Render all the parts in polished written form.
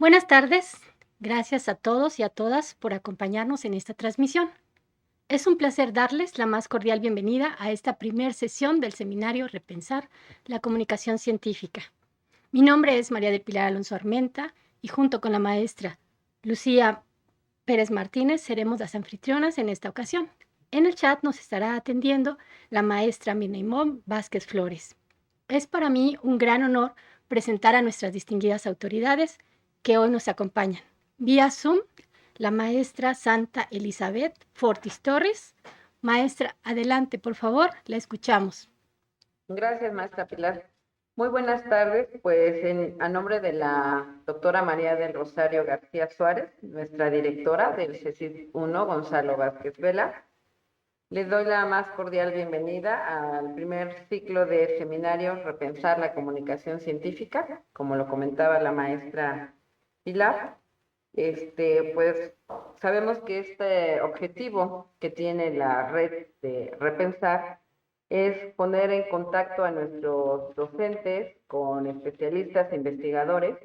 Buenas tardes. Gracias a todos y a todas por acompañarnos en esta transmisión. Es un placer darles la más cordial bienvenida a esta primer sesión del seminario Repensar la comunicación científica. Mi nombre es María del Pilar Alonso Armenta y junto con la maestra Lucía Pérez Martínez seremos las anfitrionas en esta ocasión. En el chat nos estará atendiendo la maestra Mineimón Vázquez Flores. Es para mí un gran honor presentar a nuestras distinguidas autoridades que hoy nos acompañan. Vía Zoom, la maestra Santa Elizabeth Fortis Torres. Maestra, adelante, por favor, la escuchamos. Gracias, maestra Pilar. Muy buenas tardes, pues a nombre de la doctora María del Rosario García Suárez, nuestra directora del CECID 1, Gonzalo Vázquez Vela, les doy la más cordial bienvenida al primer ciclo de seminarios Repensar la comunicación científica, como lo comentaba la maestra Pilar. Pues sabemos que este objetivo que tiene la red de Repensar es poner en contacto a nuestros docentes con especialistas e investigadores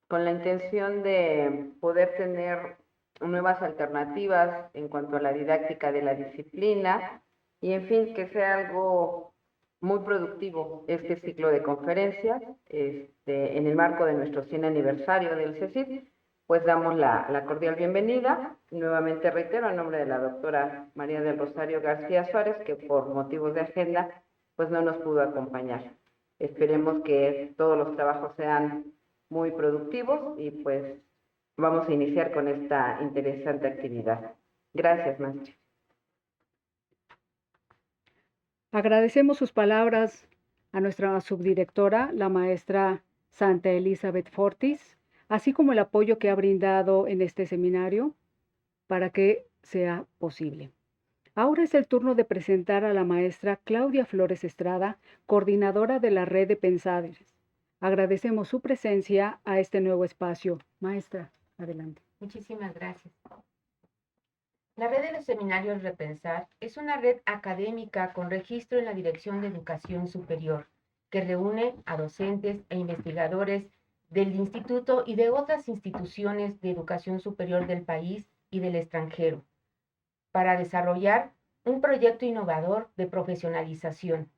con la intención de poder tener nuevas alternativas en cuanto a la didáctica de la disciplina y en fin, que sea algo muy productivo este ciclo de conferencias en el marco de nuestro 100 aniversario del CECID. Pues damos la cordial bienvenida. Nuevamente reitero, en nombre de la doctora María del Rosario García Suárez, que por motivos de agenda, pues no nos pudo acompañar. Esperemos que todos los trabajos sean muy productivos y pues vamos a iniciar con esta interesante actividad. Gracias, maestra. Agradecemos sus palabras a nuestra subdirectora, la maestra Santa Elizabeth Fortis, así como el apoyo que ha brindado en este seminario para que sea posible. Ahora es el turno de presentar a la maestra Claudia Flores Estrada, coordinadora de la Red de Pensadores. Agradecemos su presencia a este nuevo espacio. Maestra, adelante. Muchísimas gracias. La red de los seminarios Repensar es una red académica con registro en la Dirección de Educación Superior, que reúne a docentes e investigadores del instituto y de otras instituciones de educación superior del país y del extranjero, para desarrollar un proyecto innovador de profesionalización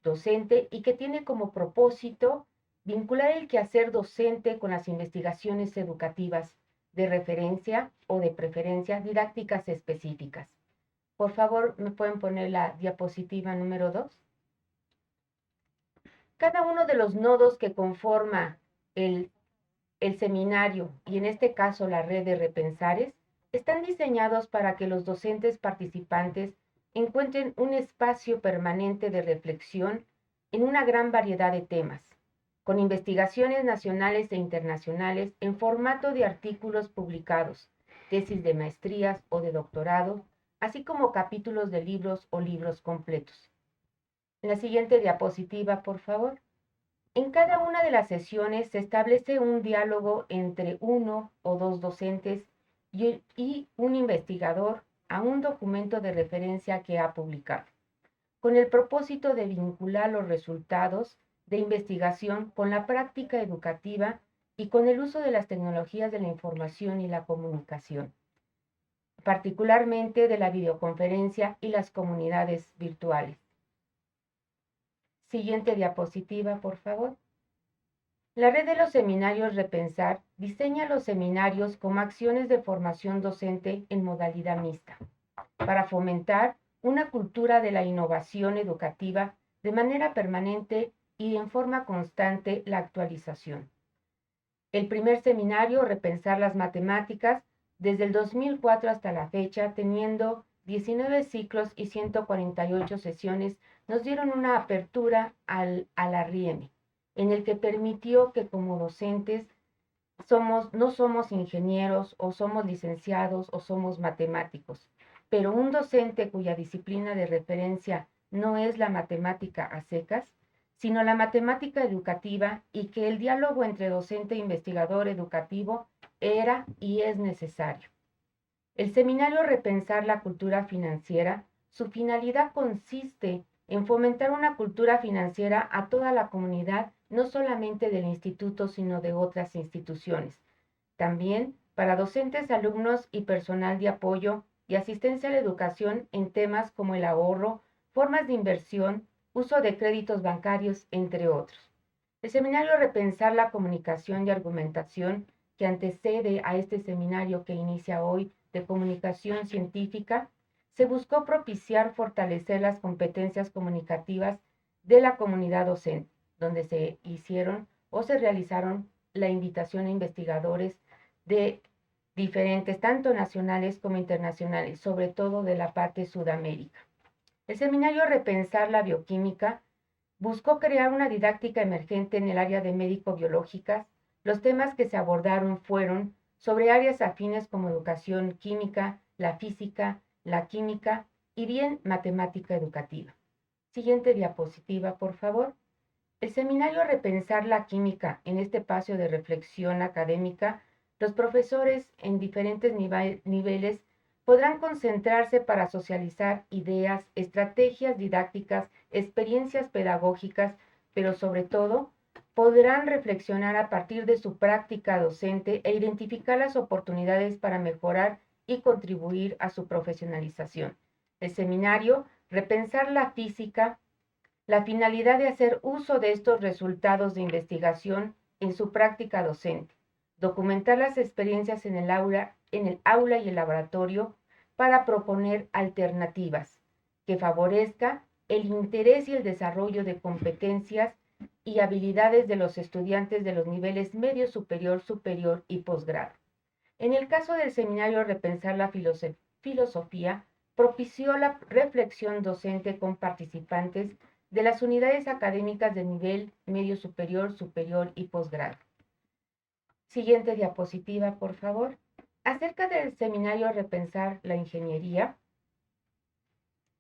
docente y que tiene como propósito vincular el quehacer docente con las investigaciones educativas de referencia o de preferencia didácticas específicas. Por favor, ¿me pueden poner la diapositiva número 2? Cada uno de los nodos que conforma el seminario y en este caso la red de repensares están diseñados para que los docentes participantes encuentren un espacio permanente de reflexión en una gran variedad de temas, con investigaciones nacionales e internacionales en formato de artículos publicados, tesis de maestrías o de doctorado, así como capítulos de libros o libros completos. En la siguiente diapositiva, por favor. En cada una de las sesiones se establece un diálogo entre uno o dos docentes y un investigador a un documento de referencia que ha publicado, con el propósito de vincular los resultados de investigación con la práctica educativa y con el uso de las tecnologías de la información y la comunicación, particularmente de la videoconferencia y las comunidades virtuales. Siguiente diapositiva, por favor. La red de los seminarios Repensar diseña los seminarios como acciones de formación docente en modalidad mixta, para fomentar una cultura de la innovación educativa de manera permanente y en forma constante la actualización. El primer seminario, Repensar las matemáticas, desde el 2004 hasta la fecha, teniendo 19 ciclos y 148 sesiones, nos dieron una apertura a la RIEME, en el que permitió que como docentes no somos ingenieros o somos licenciados o somos matemáticos, pero un docente cuya disciplina de referencia no es la matemática a secas, sino la matemática educativa y que el diálogo entre docente e investigador educativo era y es necesario. El seminario Repensar la cultura financiera, su finalidad consiste en fomentar una cultura financiera a toda la comunidad, no solamente del instituto, sino de otras instituciones, También para docentes, alumnos y personal de apoyo y asistencia a la educación en temas como el ahorro, formas de inversión, uso de créditos bancarios, entre otros. El seminario Repensar la comunicación y argumentación, que antecede a este seminario que inicia hoy de comunicación científica, se buscó propiciar fortalecer las competencias comunicativas de la comunidad docente, donde se hicieron o se realizaron la invitación a investigadores de diferentes, tanto nacionales como internacionales, sobre todo de la parte Sudamérica. El seminario Repensar la bioquímica buscó crear una didáctica emergente en el área de médico-biológicas. Los temas que se abordaron fueron sobre áreas afines como educación química, la física, la química y bien matemática educativa. Siguiente diapositiva, por favor. El seminario Repensar la química, en este espacio de reflexión académica, los profesores en diferentes niveles podrán concentrarse para socializar ideas, estrategias didácticas, experiencias pedagógicas, pero sobre todo podrán reflexionar a partir de su práctica docente e identificar las oportunidades para mejorar y contribuir a su profesionalización. El seminario Repensar la física, la finalidad de hacer uso de estos resultados de investigación en su práctica docente, documentar las experiencias en el aula y el laboratorio para proponer alternativas que favorezca el interés y el desarrollo de competencias y habilidades de los estudiantes de los niveles medio, superior, superior y posgrado. En el caso del seminario Repensar la filosofía, propició la reflexión docente con participantes de las unidades académicas de nivel medio superior, superior y posgrado. Siguiente diapositiva, por favor. Acerca del seminario Repensar la ingeniería,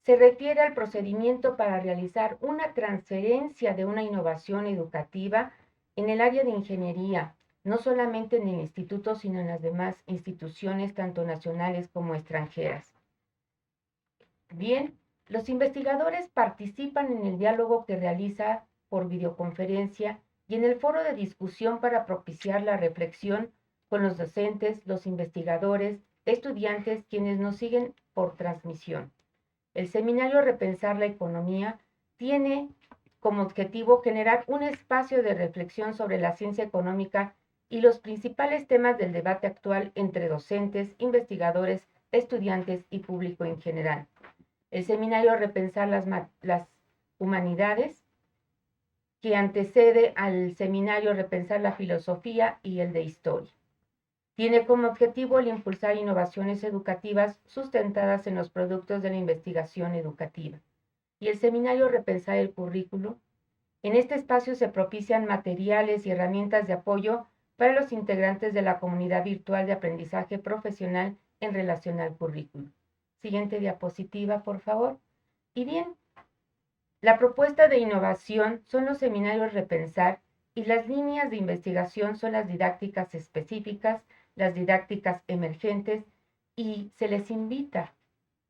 se refiere al procedimiento para realizar una transferencia de una innovación educativa en el área de ingeniería, no solamente en el instituto, sino en las demás instituciones, tanto nacionales como extranjeras. Bien, los investigadores participan en el diálogo que realiza por videoconferencia y en el foro de discusión para propiciar la reflexión con los docentes, los investigadores, estudiantes, quienes nos siguen por transmisión. El seminario Repensar la economía tiene como objetivo generar un espacio de reflexión sobre la ciencia económica y los principales temas del debate actual entre docentes, investigadores, estudiantes y público en general. El seminario Repensar las humanidades, que antecede al seminario Repensar la filosofía y el de historia. Tiene como objetivo el impulsar innovaciones educativas sustentadas en los productos de la investigación educativa. Y el seminario Repensar el currículo. En este espacio se propician materiales y herramientas de apoyo para los integrantes de la comunidad virtual de aprendizaje profesional en relación al currículo. Siguiente diapositiva, por favor. Y bien, la propuesta de innovación son los seminarios Repensar y las líneas de investigación son las didácticas específicas, las didácticas emergentes, y se les invita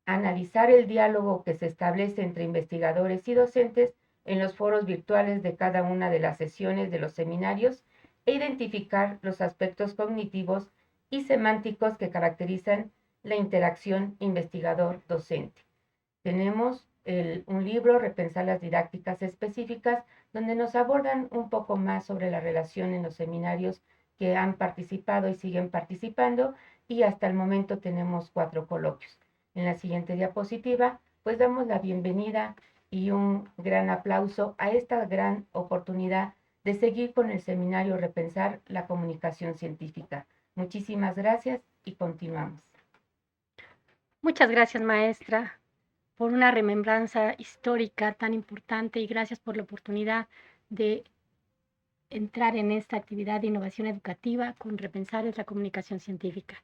a analizar el diálogo que se establece entre investigadores y docentes en los foros virtuales de cada una de las sesiones de los seminarios e identificar los aspectos cognitivos y semánticos que caracterizan la interacción investigador-docente. Tenemos un libro, Repensar las didácticas específicas, donde nos abordan un poco más sobre la relación en los seminarios que han participado y siguen participando, y hasta el momento tenemos 4 coloquios. En la siguiente diapositiva, pues damos la bienvenida y un gran aplauso a esta gran oportunidad de seguir con el seminario Repensar la comunicación científica. Muchísimas gracias y continuamos. Muchas gracias, maestra, por una remembranza histórica tan importante y gracias por la oportunidad de entrar en esta actividad de innovación educativa con Repensar la comunicación científica.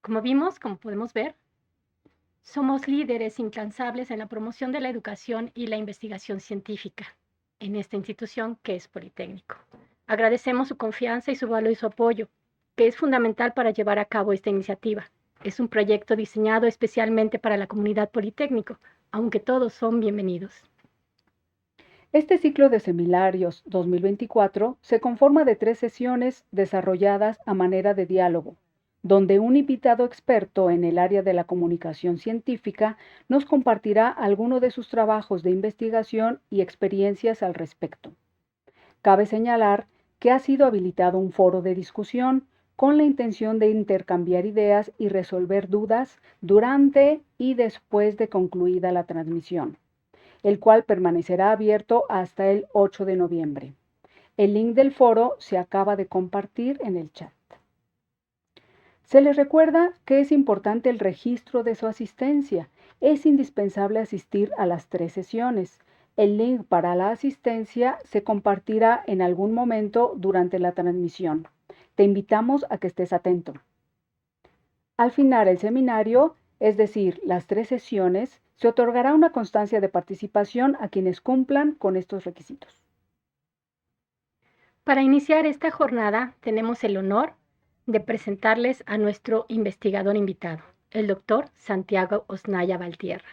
Como podemos ver, somos líderes incansables en la promoción de la educación y la investigación científica en esta institución que es Politécnico. Agradecemos su confianza y su valor y su apoyo, que es fundamental para llevar a cabo esta iniciativa. Es un proyecto diseñado especialmente para la comunidad Politécnico, aunque todos son bienvenidos. Este ciclo de seminarios 2024 se conforma de 3 sesiones desarrolladas a manera de diálogo, donde un invitado experto en el área de la comunicación científica nos compartirá alguno de sus trabajos de investigación y experiencias al respecto. Cabe señalar que ha sido habilitado un foro de discusión con la intención de intercambiar ideas y resolver dudas durante y después de concluida la transmisión, el cual permanecerá abierto hasta el 8 de noviembre. El link del foro se acaba de compartir en el chat. Se les recuerda que es importante el registro de su asistencia. Es indispensable asistir a las 3 sesiones. El link para la asistencia se compartirá en algún momento durante la transmisión. Te invitamos a que estés atento. Al final el seminario, es decir, las 3 sesiones, se otorgará una constancia de participación a quienes cumplan con estos requisitos. Para iniciar esta jornada, tenemos el honor de presentarles a nuestro investigador invitado, el doctor Santiago Osnaya Valtierra.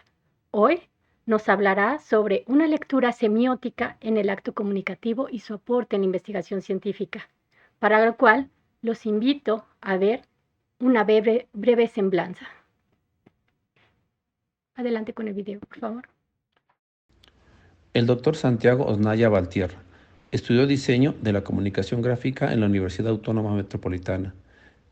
Hoy nos hablará sobre una lectura semiótica en el acto comunicativo y su aporte en la investigación científica, para lo cual los invito a ver una breve semblanza. Adelante con el video, por favor. El doctor Santiago Osnaya Valtierra estudió diseño de la comunicación gráfica en la Universidad Autónoma Metropolitana.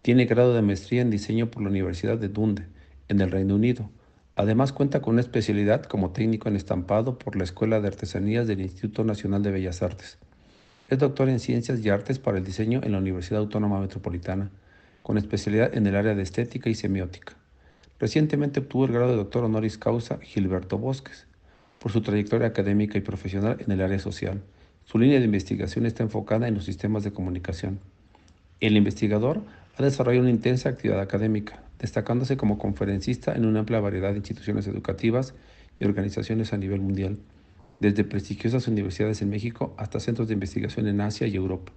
Tiene grado de maestría en diseño por la Universidad de Dundee, en el Reino Unido. Además cuenta con una especialidad como técnico en estampado por la Escuela de Artesanías del Instituto Nacional de Bellas Artes. Es doctor en Ciencias y Artes para el Diseño en la Universidad Autónoma Metropolitana, con especialidad en el área de estética y semiótica. Recientemente obtuvo el grado de doctor honoris causa Gilberto Bosques por su trayectoria académica y profesional en el área social. Su línea de investigación está enfocada en los sistemas de comunicación. El investigador ha desarrollado una intensa actividad académica, destacándose como conferencista en una amplia variedad de instituciones educativas y organizaciones a nivel mundial, desde prestigiosas universidades en México hasta centros de investigación en Asia y Europa.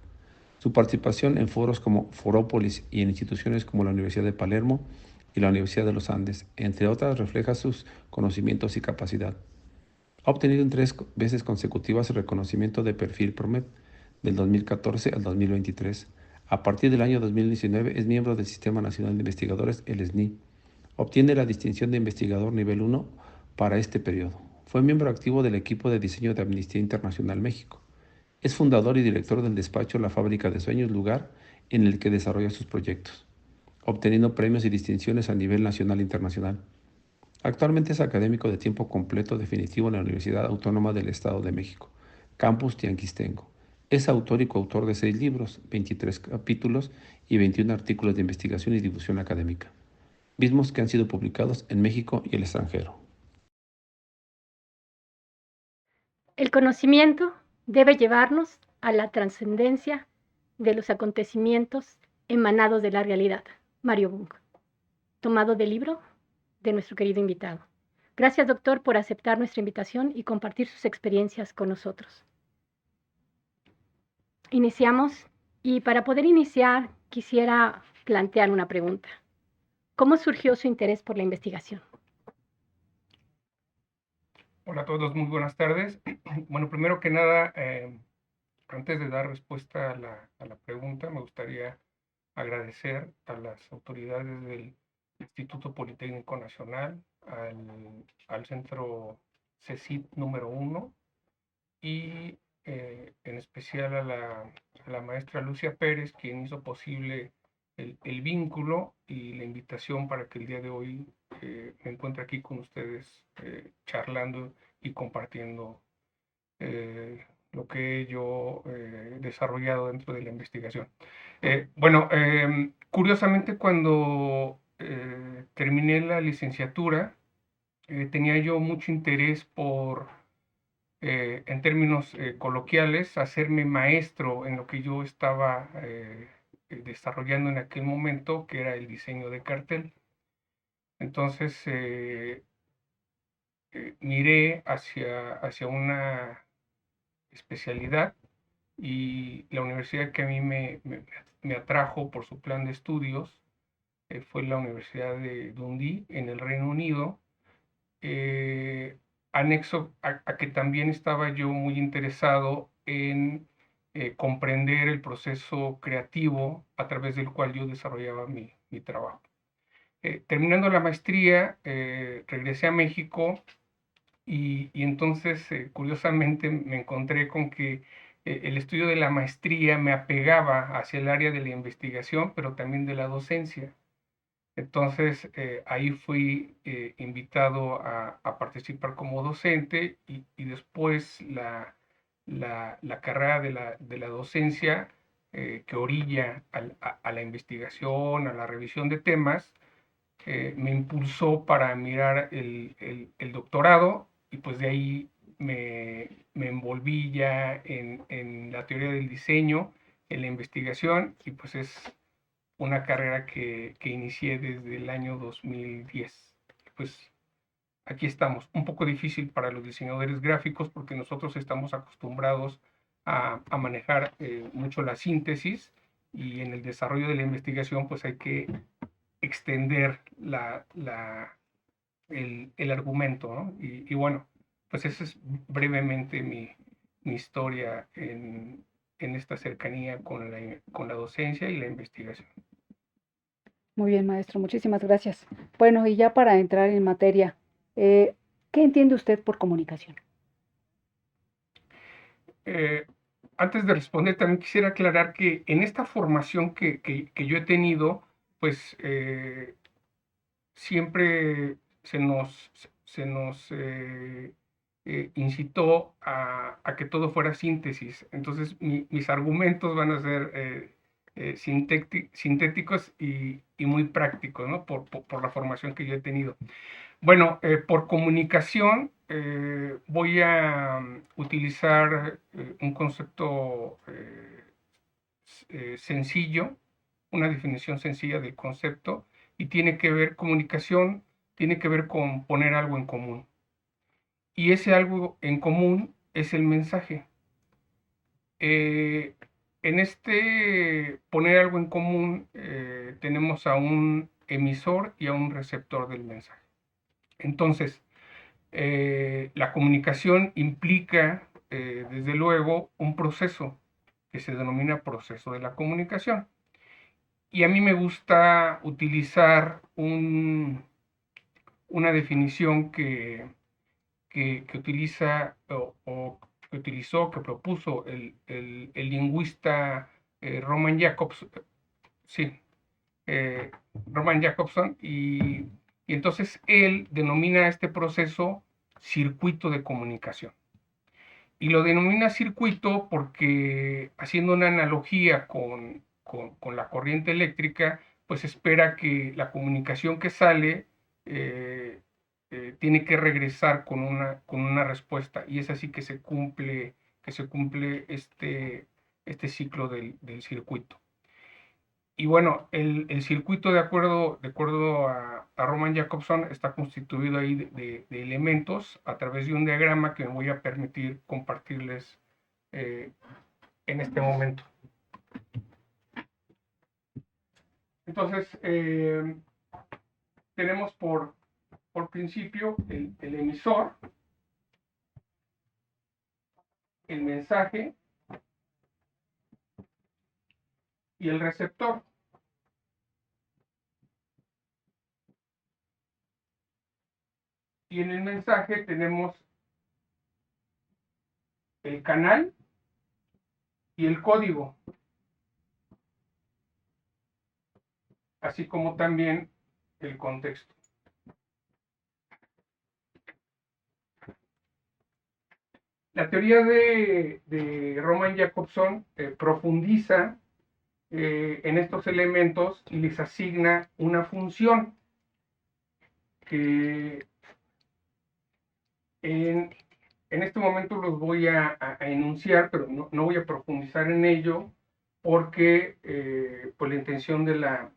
Su participación en foros como Forópolis y en instituciones como la Universidad de Palermo y la Universidad de los Andes, entre otras, refleja sus conocimientos y capacidad. Ha obtenido en 3 veces consecutivas el reconocimiento de Perfil Promet del 2014 al 2023. A partir del año 2019 es miembro del Sistema Nacional de Investigadores, el SNI. Obtiene la distinción de investigador nivel 1 para este periodo. Fue miembro activo del equipo de diseño de Amnistía Internacional México. Es fundador y director del despacho La Fábrica de Sueños, lugar en el que desarrolla sus proyectos, obteniendo premios y distinciones a nivel nacional e internacional. Actualmente es académico de tiempo completo definitivo en la Universidad Autónoma del Estado de México, Campus Tianguistengo. Es autor y coautor de 6 libros, 23 capítulos y 21 artículos de investigación y difusión académica, mismos que han sido publicados en México y el extranjero. El conocimiento debe llevarnos a la trascendencia de los acontecimientos emanados de la realidad. Mario Bunge. Tomado del libro de nuestro querido invitado. Gracias, doctor, por aceptar nuestra invitación y compartir sus experiencias con nosotros. Iniciamos y para poder iniciar quisiera plantear una pregunta. ¿Cómo surgió su interés por la investigación? Hola a todos, muy buenas tardes. Bueno, primero que nada, antes de dar respuesta a la pregunta, me gustaría agradecer a las autoridades del Instituto Politécnico Nacional, al Centro CECIT número 1 y en especial a la maestra Lucia Pérez, quien hizo posible el vínculo y la invitación para que el día de hoy me encuentre aquí con ustedes charlando y compartiendo lo que yo he desarrollado dentro de la investigación. Curiosamente, cuando terminé la licenciatura, tenía yo mucho interés por, en términos coloquiales, hacerme maestro en lo que yo estaba desarrollando en aquel momento, que era el diseño de cartel. Entonces, miré hacia una especialidad y la universidad que a mí me atrajo por su plan de estudios fue la Universidad de Dundee en el Reino Unido. anexo a que también estaba yo muy interesado en comprender el proceso creativo a través del cual yo desarrollaba mi trabajo. Terminando la maestría, regresé a México y entonces, curiosamente, me encontré con que el estudio de la maestría me apegaba hacia el área de la investigación, pero también de la docencia. Entonces, ahí fui invitado a participar como docente y después la carrera de la docencia que orilla a la investigación, a la revisión de temas, me impulsó para mirar el doctorado y pues de ahí me envolví ya en la teoría del diseño, en la investigación y pues es una carrera que inicié desde el año 2010. Pues aquí estamos, un poco difícil para los diseñadores gráficos porque nosotros estamos acostumbrados a manejar mucho la síntesis y en el desarrollo de la investigación pues hay que extender el argumento, ¿no? Y bueno, pues esa es brevemente mi historia en esta cercanía con la docencia y la investigación. Muy bien, maestro, muchísimas gracias. Bueno, y ya para entrar en materia, ¿qué entiende usted por comunicación? Antes de responder, también quisiera aclarar que en esta formación que yo he tenido, pues siempre se nos incitó a que todo fuera síntesis. Entonces, mis argumentos van a ser sintéticos y muy prácticos, ¿no? Por la formación que yo he tenido. Bueno, por comunicación voy a utilizar un concepto sencillo, una definición sencilla del concepto, y tiene que ver, comunicación, tiene que ver con poner algo en común. Y ese algo en común es el mensaje. En este poner algo en común tenemos a un emisor y a un receptor del mensaje. Entonces, la comunicación implica, desde luego, un proceso que se denomina proceso de la comunicación. Y a mí me gusta utilizar una definición que utiliza o que utilizó, que propuso el lingüista Roman Jacobs, sí, Roman Jacobson, y entonces él denomina este proceso circuito de comunicación. Y lo denomina circuito porque, haciendo una analogía con la corriente eléctrica, pues espera que la comunicación que sale tiene que regresar con una respuesta. Y es así que se cumple este ciclo del circuito. Y bueno, el circuito, de acuerdo a Roman Jacobson, está constituido ahí de elementos a través de un diagrama que me voy a permitir compartirles en este momento. Entonces, tenemos por principio el emisor, el mensaje y el receptor. Y en el mensaje tenemos el canal y el código, así como también el contexto. La teoría de Roman Jacobson profundiza en estos elementos y les asigna una función que en este momento los voy a enunciar, pero no voy a profundizar en ello porque pues la intención de la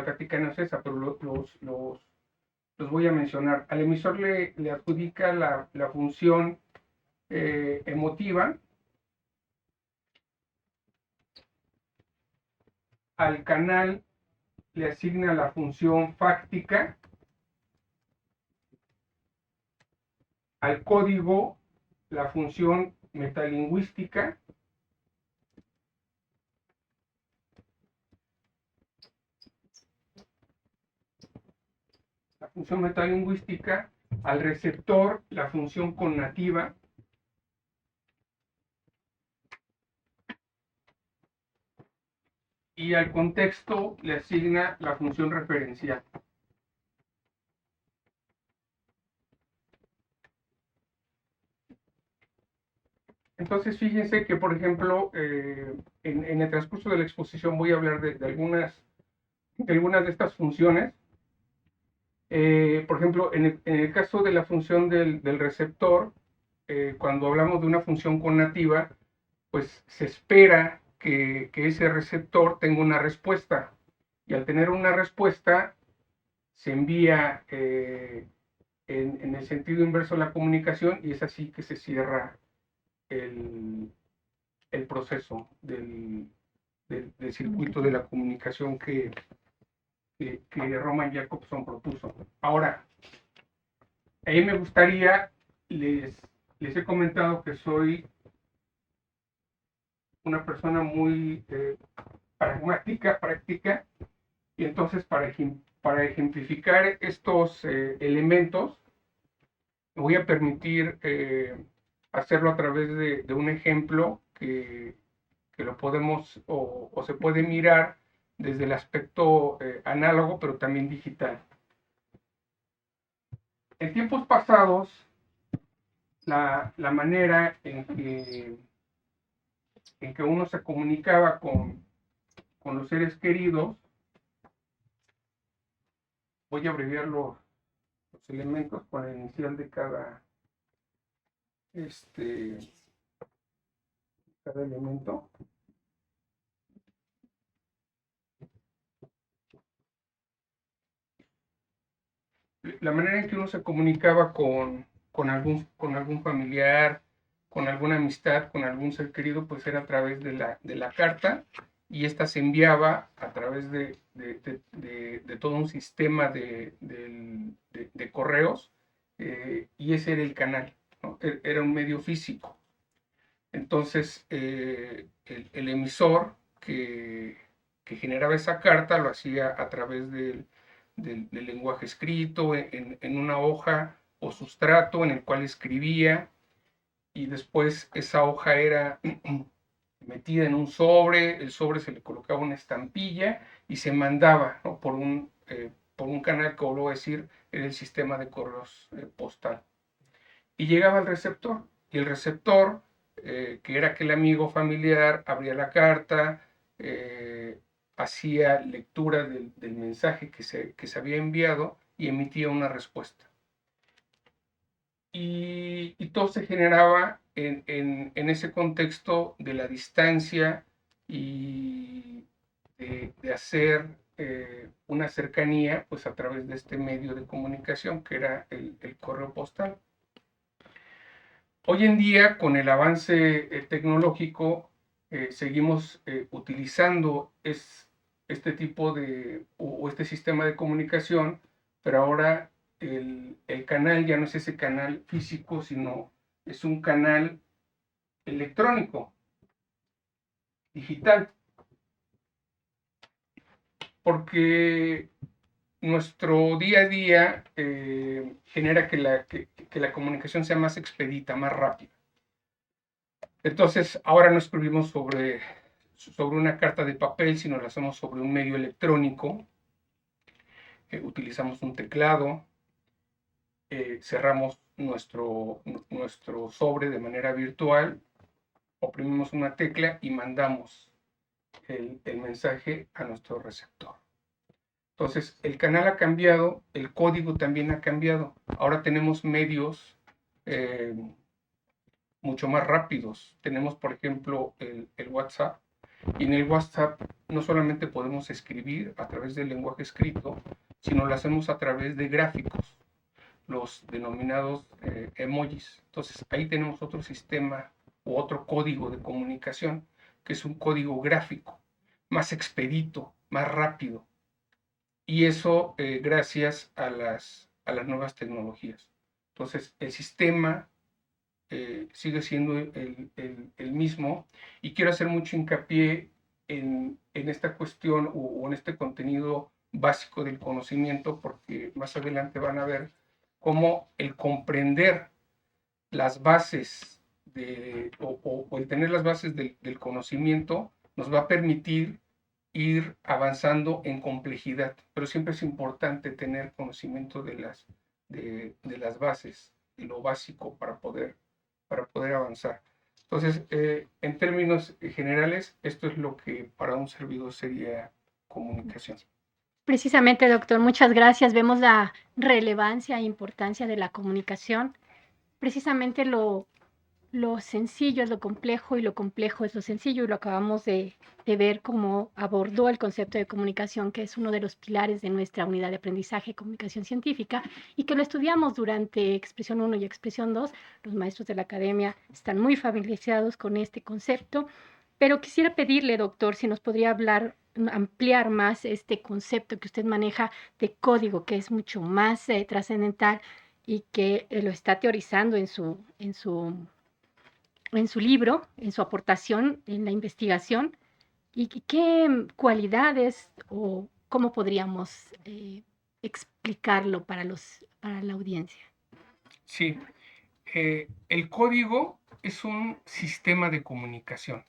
plática no es esa, pero los voy a mencionar. Al emisor le adjudica la función emotiva, al canal le asigna la función fáctica al código la función metalingüística, al receptor la función connativa, y al contexto le asigna la función referencial. Entonces, fíjense que, por ejemplo, en el transcurso de la exposición voy a hablar de algunas de estas funciones. Por ejemplo, en el caso de la función del receptor, cuando hablamos de una función connativa, pues se espera que ese receptor tenga una respuesta. Y al tener una respuesta, se envía en el sentido inverso la comunicación, y es así que se cierra el proceso del circuito de la comunicación que Roman Jakobson propuso. Ahora, ahí me gustaría, les he comentado que soy una persona muy pragmática, práctica, y entonces para ejemplificar estos elementos, me voy a permitir hacerlo a través de un ejemplo que lo podemos o se puede mirar desde el aspecto análogo, pero también digital. En tiempos pasados, la manera en que uno se comunicaba con los seres queridos, voy a abreviar los elementos con la inicial de cada elemento. La manera en que uno se comunicaba con algún familiar, con alguna amistad, con algún ser querido, pues era a través de la carta, y esta se enviaba a través de todo un sistema de correos, y ese era el canal, ¿no? Era un medio físico. Entonces, el emisor que generaba esa carta lo hacía a través del lenguaje escrito, en una hoja o sustrato en el cual escribía, y después esa hoja era metida en un sobre, el sobre se le colocaba una estampilla y se mandaba, ¿no?, por un canal que, vuelvo a decir, era el sistema de correos postal. Y llegaba al receptor, y el receptor, que era aquel amigo familiar, abría la carta, hacía lectura del mensaje que se había enviado y emitía una respuesta. Y todo se generaba en ese contexto de la distancia y de hacer una cercanía, pues a través de este medio de comunicación que era el correo postal. Hoy en día, con el avance tecnológico, seguimos utilizando este tipo o este sistema de comunicación, pero ahora el canal ya no es ese canal físico, sino es un canal electrónico, digital, porque nuestro día a día genera que la comunicación sea más expedita, más rápida. Entonces, ahora no escribimos sobre una carta de papel, sino lo hacemos sobre un medio electrónico. Utilizamos un teclado, cerramos nuestro sobre de manera virtual, oprimimos una tecla y mandamos el mensaje a nuestro receptor. Entonces, el canal ha cambiado, el código también ha cambiado. Ahora tenemos medios mucho más rápidos. Tenemos, por ejemplo, el WhatsApp, y en el WhatsApp no solamente podemos escribir a través del lenguaje escrito, sino lo hacemos a través de gráficos, los denominados emojis. Entonces, ahí tenemos otro sistema u otro código de comunicación, que es un código gráfico, más expedito, más rápido. Y eso gracias a las nuevas tecnologías. Entonces, el sistema sigue siendo el mismo, y quiero hacer mucho hincapié en esta cuestión o en este contenido básico del conocimiento, porque más adelante van a ver cómo el comprender las bases o el tener las bases del conocimiento nos va a permitir ir avanzando en complejidad, pero siempre es importante tener conocimiento de las bases, de lo básico para poder avanzar. Entonces, en términos generales, esto es lo que para un servidor sería comunicación. Precisamente, doctor, muchas gracias. Vemos la relevancia e importancia de la comunicación. Precisamente lo sencillo es lo complejo y lo complejo es lo sencillo, y lo acabamos de ver cómo abordó el concepto de comunicación, que es uno de los pilares de nuestra unidad de aprendizaje, comunicación científica, y que lo estudiamos durante Expresión 1 y Expresión 2. Los maestros de la academia están muy familiarizados con este concepto, pero quisiera pedirle, doctor, si nos podría ampliar más este concepto que usted maneja de código, que es mucho más trascendental y que lo está teorizando en su libro, en su aportación en la investigación, y qué cualidades o cómo podríamos explicarlo para la audiencia. Sí, el código es un sistema de comunicación,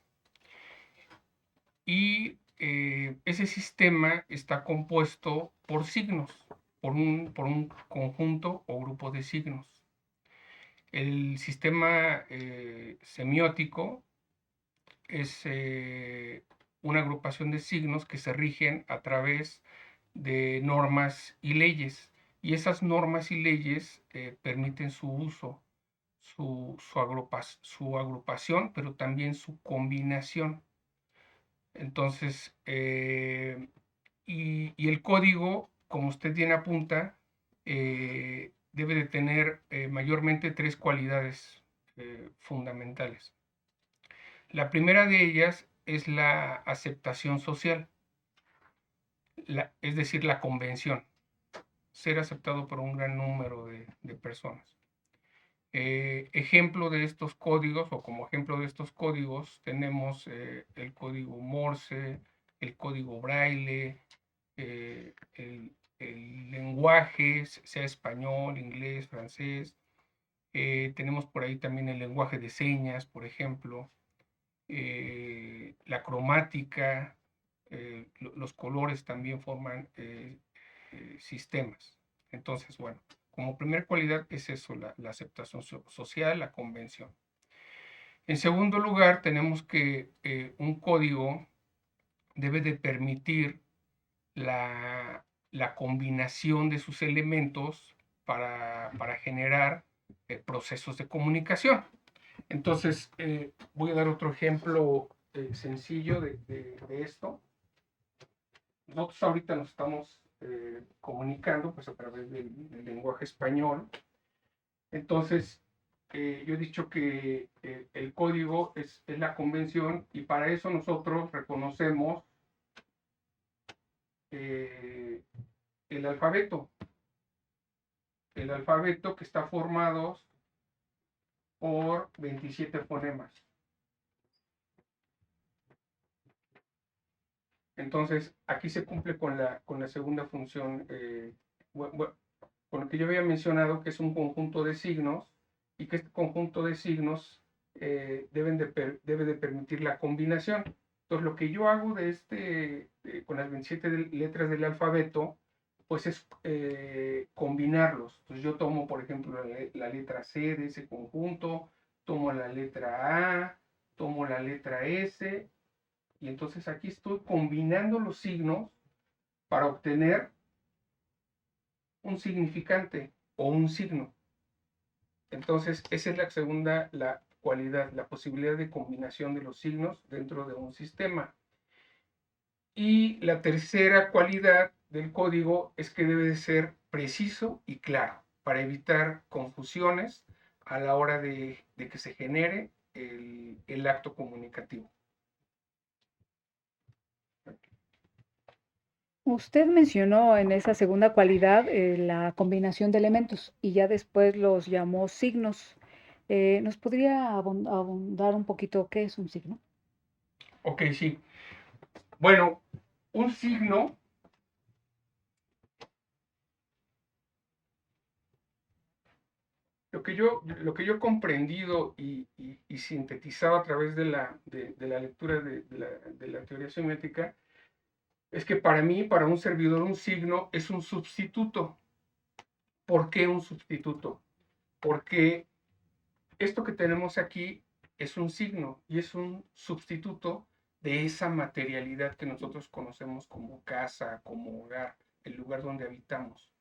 y ese sistema está compuesto por signos, por un conjunto o grupo de signos. El sistema semiótico es una agrupación de signos que se rigen a través de normas y leyes, y esas normas y leyes permiten su uso, su agrupación, pero también su combinación. Entonces, y el código, como usted bien apunta, debe de tener mayormente tres cualidades fundamentales. La primera de ellas es la aceptación social, es decir, la convención, ser aceptado por un gran número de personas. Ejemplo de estos códigos, o como ejemplo de estos códigos, tenemos el código Morse, el código Braille, el lenguaje, sea español, inglés, francés. Tenemos por ahí también el lenguaje de señas, por ejemplo, la cromática, los colores también forman sistemas. Entonces, bueno, como primera cualidad es eso, la aceptación social, la convención. En segundo lugar, tenemos que un código debe de permitir la combinación de sus elementos para generar procesos de comunicación. Entonces, voy a dar otro ejemplo sencillo de esto. Nosotros ahorita nos estamos comunicando pues a través del lenguaje español. Entonces, yo he dicho que el código es la convención, y para eso nosotros reconocemos el alfabeto que está formado por 27 fonemas. Entonces, aquí se cumple con la segunda función, con lo que yo había mencionado, que es un conjunto de signos, y que este conjunto de signos debe de permitir la combinación. Entonces, lo que yo hago con las 27 letras del alfabeto, pues es combinarlos. Entonces, yo tomo, por ejemplo, la letra C de ese conjunto, tomo la letra A, tomo la letra S, y entonces aquí estoy combinando los signos para obtener un significante o un signo. Entonces, esa es la segunda cualidad, la posibilidad de combinación de los signos dentro de un sistema. Y la tercera cualidad del código es que debe de ser preciso y claro para evitar confusiones a la hora de que se genere el acto comunicativo. Usted mencionó en esa segunda cualidad la combinación de elementos y ya después los llamó signos. ¿Nos podría abundar un poquito qué es un signo? Ok, sí. Bueno, un signo, lo que yo he comprendido y sintetizado a través de la lectura de la teoría semiótica, es que para mí, para un servidor, un signo es un sustituto. ¿Por qué un sustituto? Porque esto que tenemos aquí es un signo y es un sustituto de esa materialidad que nosotros conocemos como casa, como hogar, el lugar donde habitamos.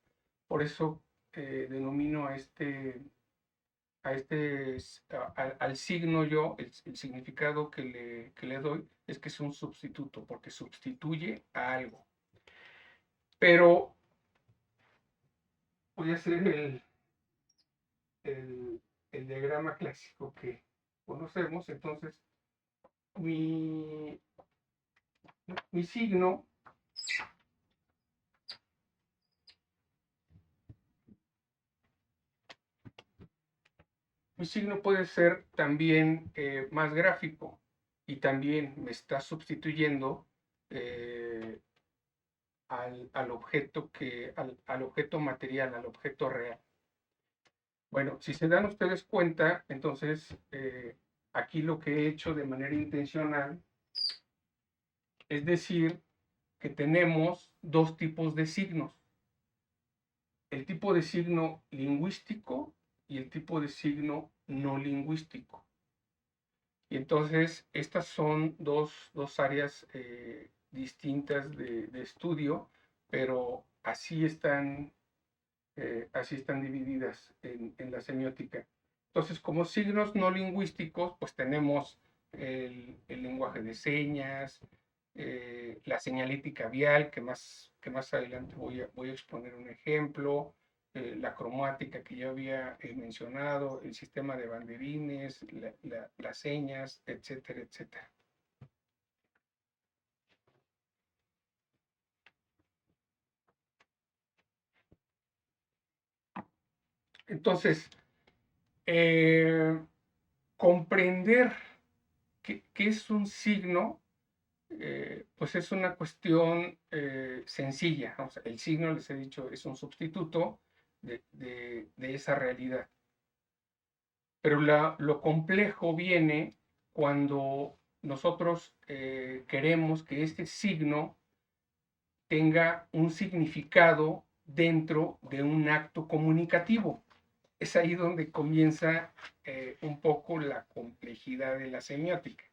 Por eso denomino al signo yo, el significado que le doy es que es un sustituto, porque sustituye a algo. Pero voy a hacer el diagrama clásico que conocemos. Entonces, mi, mi signo puede ser también más gráfico y también me está sustituyendo eh, al objeto material, al objeto real. Bueno, si se dan ustedes cuenta, entonces aquí lo que he hecho de manera intencional es decir que tenemos dos tipos de signos: el tipo de signo lingüístico y el tipo de signo no lingüístico. Y entonces estas son dos áreas distintas de estudio, pero así están divididas en la semiótica. Entonces, como signos no lingüísticos, pues tenemos el lenguaje de señas, la señalética vial, que más adelante voy a exponer un ejemplo, la cromática que ya había mencionado, el sistema de banderines, las señas, etcétera, etcétera. Entonces, comprender qué es un signo, pues es una cuestión sencilla. O sea, el signo, les he dicho, es un sustituto de esa realidad. Pero lo complejo viene cuando nosotros queremos que este signo tenga un significado dentro de un acto comunicativo. Es ahí donde comienza un poco la complejidad de la semiótica.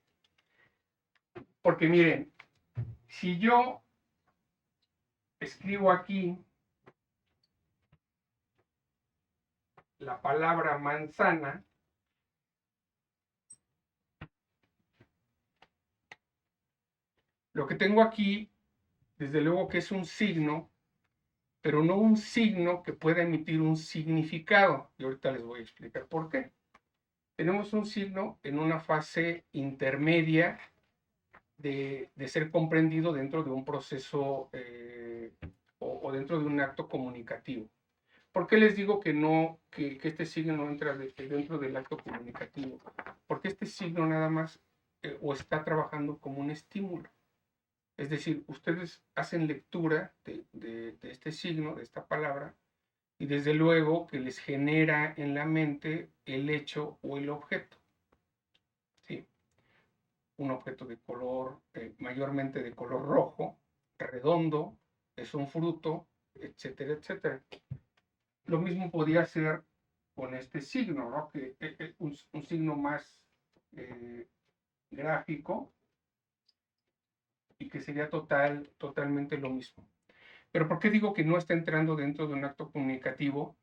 Porque miren, si yo escribo aquí la palabra manzana, lo que tengo aquí, desde luego que es un signo, pero no un signo que pueda emitir un significado. Y ahorita les voy a explicar por qué. Tenemos un signo en una fase intermedia de ser comprendido dentro de un proceso o dentro de un acto comunicativo. ¿Por qué les digo que este signo no entra dentro del acto comunicativo? Porque este signo nada más o está trabajando como un estímulo. Es decir, ustedes hacen lectura de este signo, de esta palabra, y desde luego que les genera en la mente el hecho o el objeto. ¿Sí? Un objeto de color, mayormente de color rojo, redondo, es un fruto, etcétera, etcétera. Lo mismo podría ser con este signo, ¿no? Que es un signo más gráfico y que sería totalmente lo mismo. Pero ¿por qué digo que no está entrando dentro de un acto comunicativo?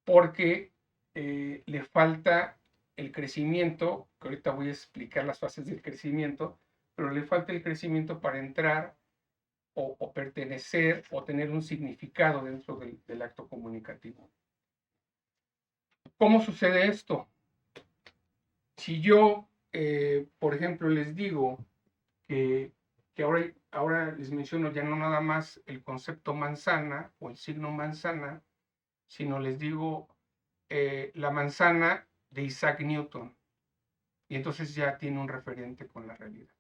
Porque le falta el crecimiento, que ahorita voy a explicar las fases del crecimiento, pero le falta el crecimiento para entrar o pertenecer o tener un significado dentro del acto comunicativo. ¿Cómo sucede esto? Si yo, por ejemplo, les digo que ahora ahora les menciono ya no nada más el concepto manzana o el signo manzana, sino les digo la manzana de Isaac Newton. Y entonces ya tiene un referente con la realidad.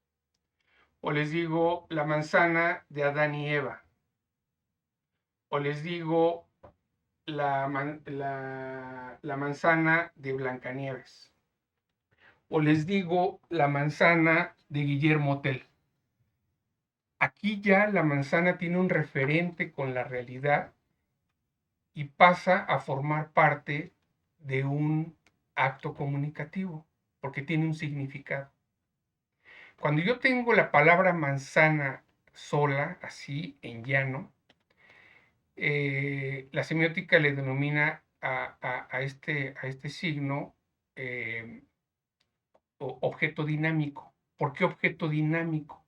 O les digo la manzana de Adán y Eva. O les digo la manzana de Blancanieves. O les digo la manzana de Guillermo Tell. Aquí ya la manzana tiene un referente con la realidad y pasa a formar parte de un acto comunicativo, porque tiene un significado. Cuando yo tengo la palabra manzana sola, así, en llano, la semiótica le denomina a este signo objeto dinámico. ¿Por qué objeto dinámico?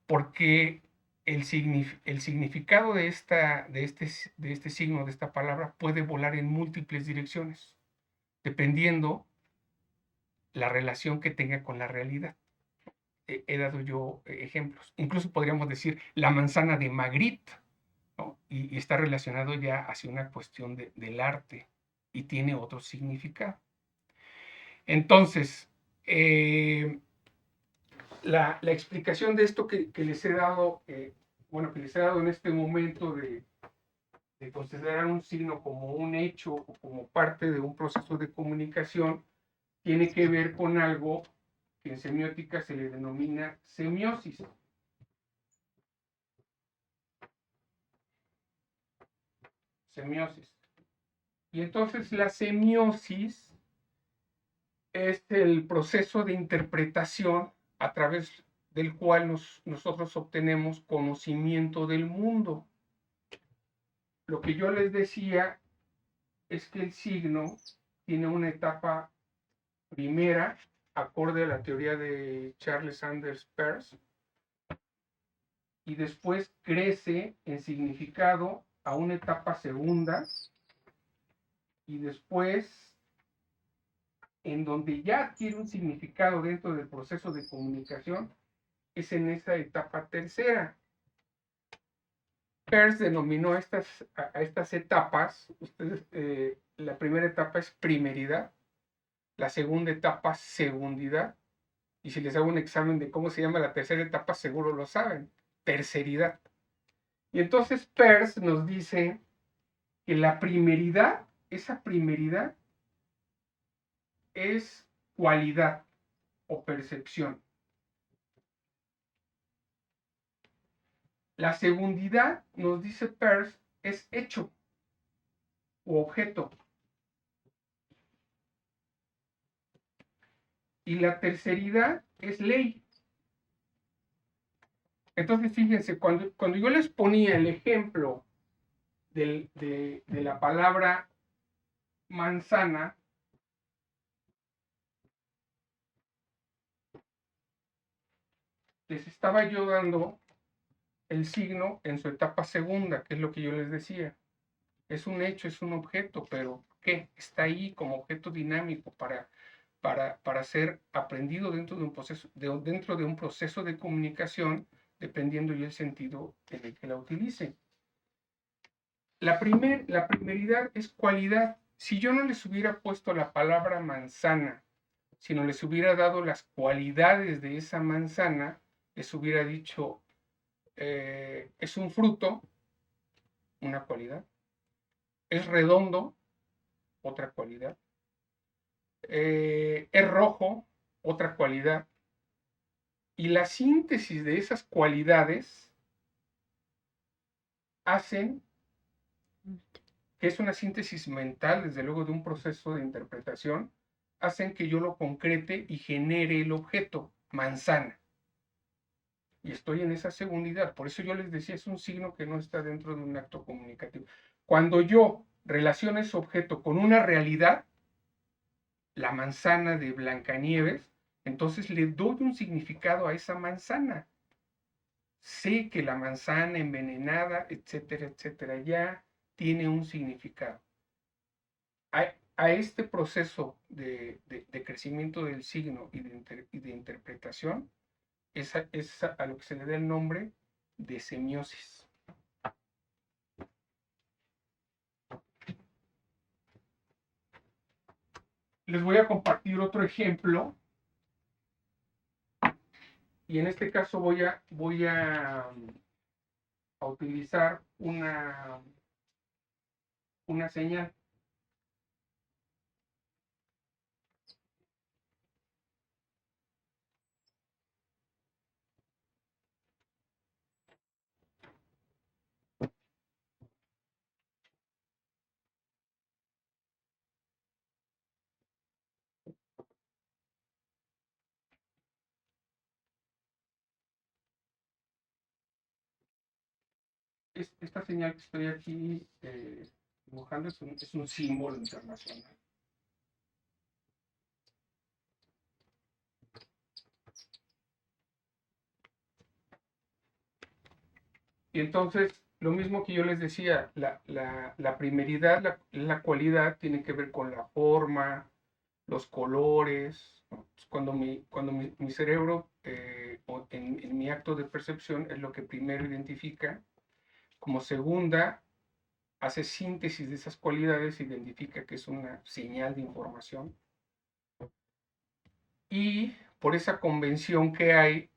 Porque el significado de este signo, de esta palabra, puede volar en múltiples direcciones, dependiendo la relación que tenga con la realidad. He dado yo ejemplos. Incluso podríamos decir la manzana de Magritte, ¿no? Y está relacionado ya hacia una cuestión del arte y tiene otro significado. Entonces, la explicación de esto que les he dado, que les he dado en este momento de considerar un signo como un hecho o como parte de un proceso de comunicación, tiene que ver con algo que en semiótica se le denomina semiosis. Semiosis. Y entonces la semiosis es el proceso de interpretación a través del cual nosotros obtenemos conocimiento del mundo. Lo que yo les decía es que el signo tiene una etapa primera, acorde a la teoría de Charles Sanders Peirce, y después crece en significado a una etapa segunda, y después, en donde ya adquiere un significado dentro del proceso de comunicación, es en esa etapa tercera. Peirce denominó a estas etapas, la primera etapa es primeridad, la segunda etapa segundidad, y si les hago un examen de cómo se llama la tercera etapa, seguro lo saben, terceridad. Y entonces Peirce nos dice que la primeridad, esa primeridad es cualidad o percepción. La segundidad, nos dice Peirce, es hecho o objeto. Y la terceridad es ley. Entonces, fíjense, cuando yo les ponía el ejemplo de la palabra manzana, les estaba yo dando el signo en su etapa segunda, que es lo que yo les decía. Es un hecho, es un objeto, pero ¿qué? Está ahí como objeto dinámico para ser aprendido dentro de un proceso de comunicación, dependiendo y el sentido en el que la utilice. La primeridad es cualidad. Si yo no les hubiera puesto la palabra manzana, sino les hubiera dado las cualidades de esa manzana, les hubiera dicho, es un fruto, una cualidad, es redondo, otra cualidad, es rojo, otra cualidad, y la síntesis de esas cualidades hacen que es una síntesis mental, desde luego de un proceso de interpretación, hacen que yo lo concrete y genere el objeto, manzana. Y estoy en esa segundidad. Por eso yo les decía, es un signo que no está dentro de un acto comunicativo. Cuando yo relaciono ese objeto con una realidad, la manzana de Blancanieves, entonces le doy un significado a esa manzana. Sé que la manzana envenenada, etcétera, etcétera, ya tiene un significado. A este proceso de crecimiento del signo y de interpretación es a lo que se le da el nombre de semiosis. Les voy a compartir otro ejemplo, y en este caso voy a utilizar una señal. Esta señal que estoy aquí dibujando es un símbolo internacional. Y entonces, lo mismo que yo les decía, la primeridad, la cualidad tiene que ver con la forma, los colores, ¿no? Cuando mi cerebro, en mi acto de percepción, es lo que primero identifica, como segunda, hace síntesis de esas cualidades, identifica que es una señal de información. Y por esa convención que hay,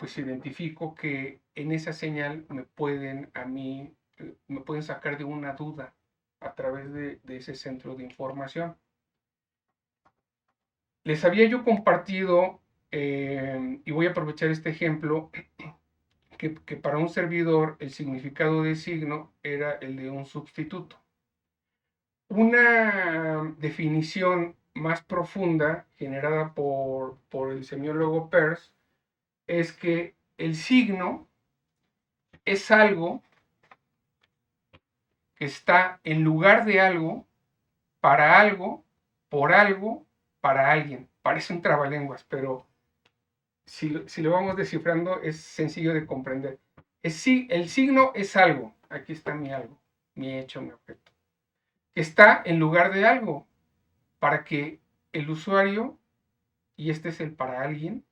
pues identifico que en esa señal me pueden sacar de una duda a través de ese centro de información. Les había yo compartido, y voy a aprovechar este ejemplo, que para un servidor el significado de signo era el de un sustituto. Una definición más profunda generada por el semiólogo Peirce es que el signo es algo que está en lugar de algo, para algo, por algo, para alguien. Parece un trabalenguas, pero si lo vamos descifrando es sencillo de comprender. El signo es algo, aquí está mi algo, mi hecho, mi objeto, que está en lugar de algo, para que el usuario, y este es el para alguien,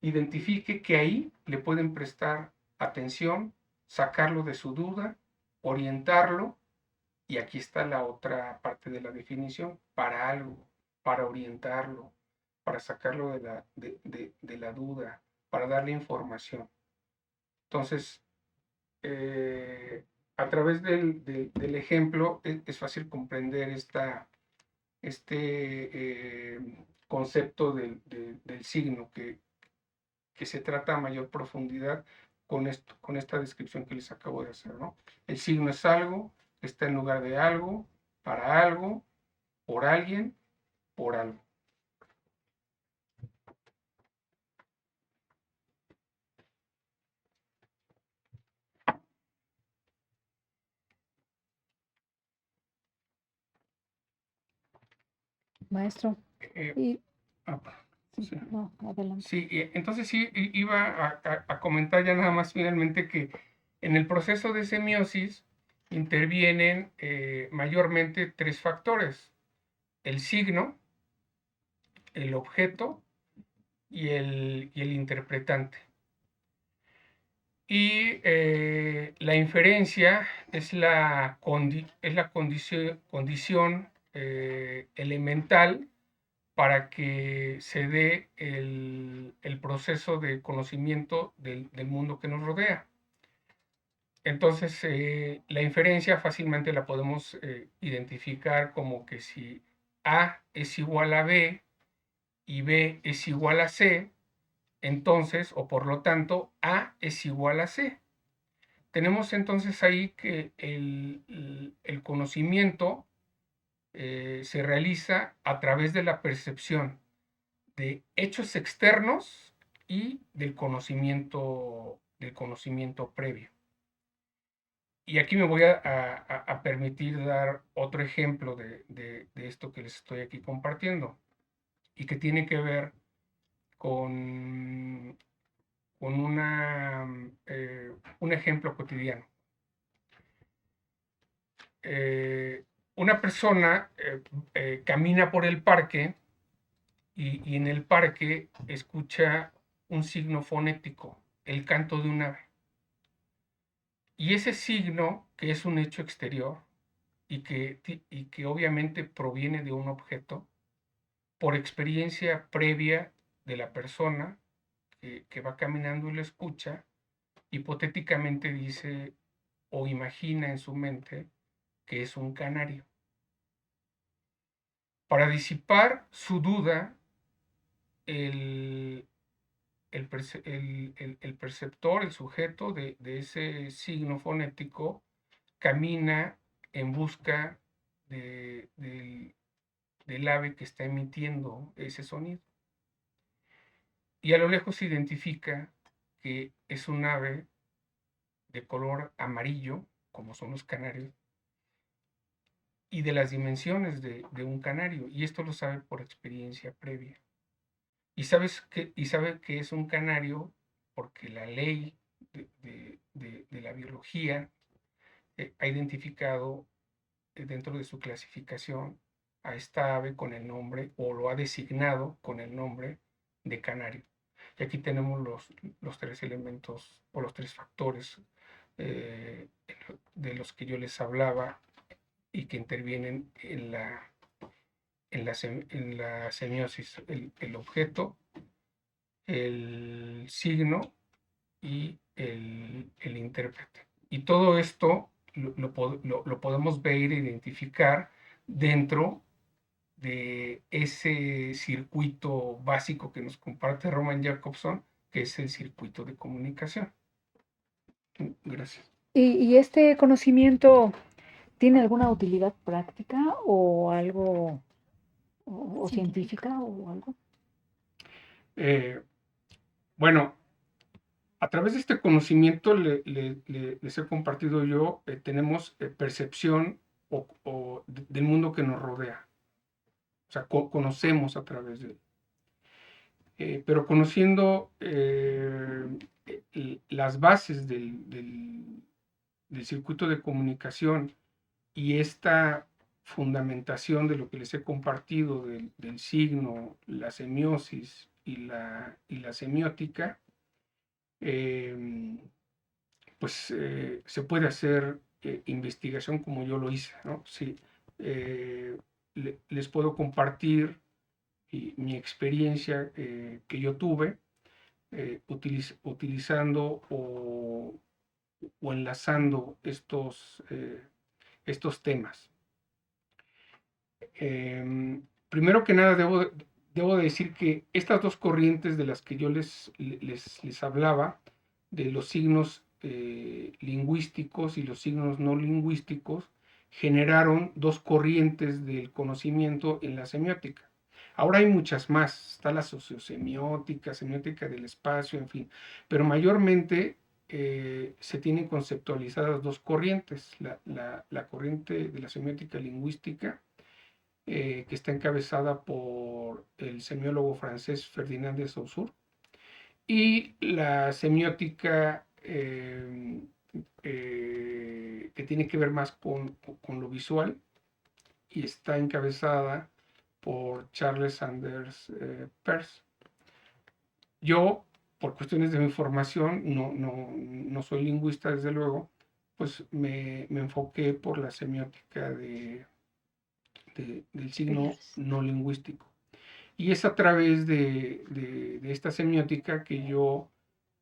identifique que ahí le pueden prestar atención, sacarlo de su duda, orientarlo, y aquí está la otra parte de la definición, para algo, para orientarlo, para sacarlo de la duda, para darle información. Entonces, a través del ejemplo es fácil comprender este concepto del signo que se trata a mayor profundidad con esta descripción que les acabo de hacer, ¿no? El signo es algo, está en lugar de algo, para algo, por alguien, por algo. Maestro. Eh, Y, sí. no, adelante. Sí, entonces sí, iba a comentar ya nada más finalmente que en el proceso de semiosis intervienen mayormente tres factores: el signo, el objeto y el interpretante. Y la inferencia es la condición elemental para que se dé el proceso de conocimiento del mundo que nos rodea. Entonces, la inferencia fácilmente la podemos identificar como que si A es igual a B y B es igual a C, entonces, o por lo tanto, A es igual a C. Tenemos entonces ahí que el conocimiento se realiza a través de la percepción de hechos externos y del conocimiento previo. Y aquí me voy a permitir dar otro ejemplo de esto que les estoy aquí compartiendo y que tiene que ver con un ejemplo cotidiano. Una persona camina por el parque y en el parque escucha un signo fonético, el canto de un ave. Y ese signo, que es un hecho exterior y que obviamente proviene de un objeto, por experiencia previa de la persona que va caminando y lo escucha, hipotéticamente dice o imagina en su mente que es un canario. Para disipar su duda, el, el perceptor, el sujeto de ese signo fonético, camina en busca del ave que está emitiendo ese sonido. Y a lo lejos se identifica que es un ave de color amarillo, como son los canarios, y de las dimensiones de un canario. Y esto lo sabe por experiencia previa. Y sabe que es un canario porque la ley de la biología ha identificado dentro de su clasificación a esta ave con el nombre, o lo ha designado con el nombre de canario. Y aquí tenemos los tres elementos o los tres factores de los que yo les hablaba y que intervienen en la semiosis: el objeto, el signo y el intérprete. Y todo esto lo podemos ver e identificar dentro de ese circuito básico que nos comparte Roman Jakobson, que es el circuito de comunicación. Gracias. ¿Y este conocimiento tiene alguna utilidad práctica o algo o científica o algo? Bueno, a través de este conocimiento les he compartido yo, tenemos percepción del mundo que nos rodea. O sea, conocemos a través de él. Pero conociendo las bases del circuito de comunicación y esta fundamentación de lo que les he compartido del signo, la semiosis y la semiótica, pues se puede hacer investigación como yo lo hice, ¿no? Sí, les puedo compartir mi experiencia que yo tuve utilizando o enlazando estos temas. Primero que nada, debo decir que estas dos corrientes de las que yo les hablaba, de los signos lingüísticos y los signos no lingüísticos, generaron dos corrientes del conocimiento en la semiótica. Ahora hay muchas más, está la sociosemiótica, semiótica del espacio, en fin, pero mayormente se tienen conceptualizadas dos corrientes: la corriente de la semiótica lingüística, que está encabezada por el semiólogo francés Ferdinand de Saussure, y la semiótica que tiene que ver más con lo visual, y está encabezada por Charles Sanders Peirce. Yo, por cuestiones de mi formación, no soy lingüista, desde luego, pues me enfoqué por la semiótica del signo no lingüístico. Y es a través de esta semiótica que yo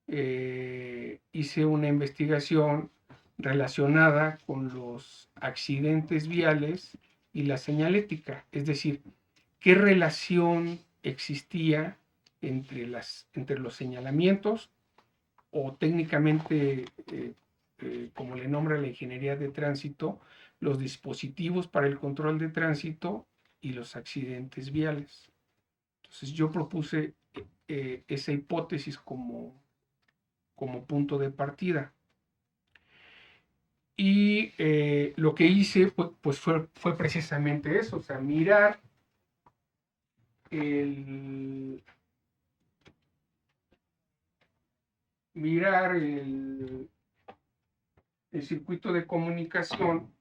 hice una investigación relacionada con los accidentes viales y la señalética, es decir, qué relación existía entre los señalamientos, o técnicamente, como le nombra la ingeniería de tránsito, los dispositivos para el control de tránsito y los accidentes viales. Entonces yo propuse esa hipótesis como punto de partida. Y lo que hice pues fue precisamente eso, o sea, mirar el circuito de comunicación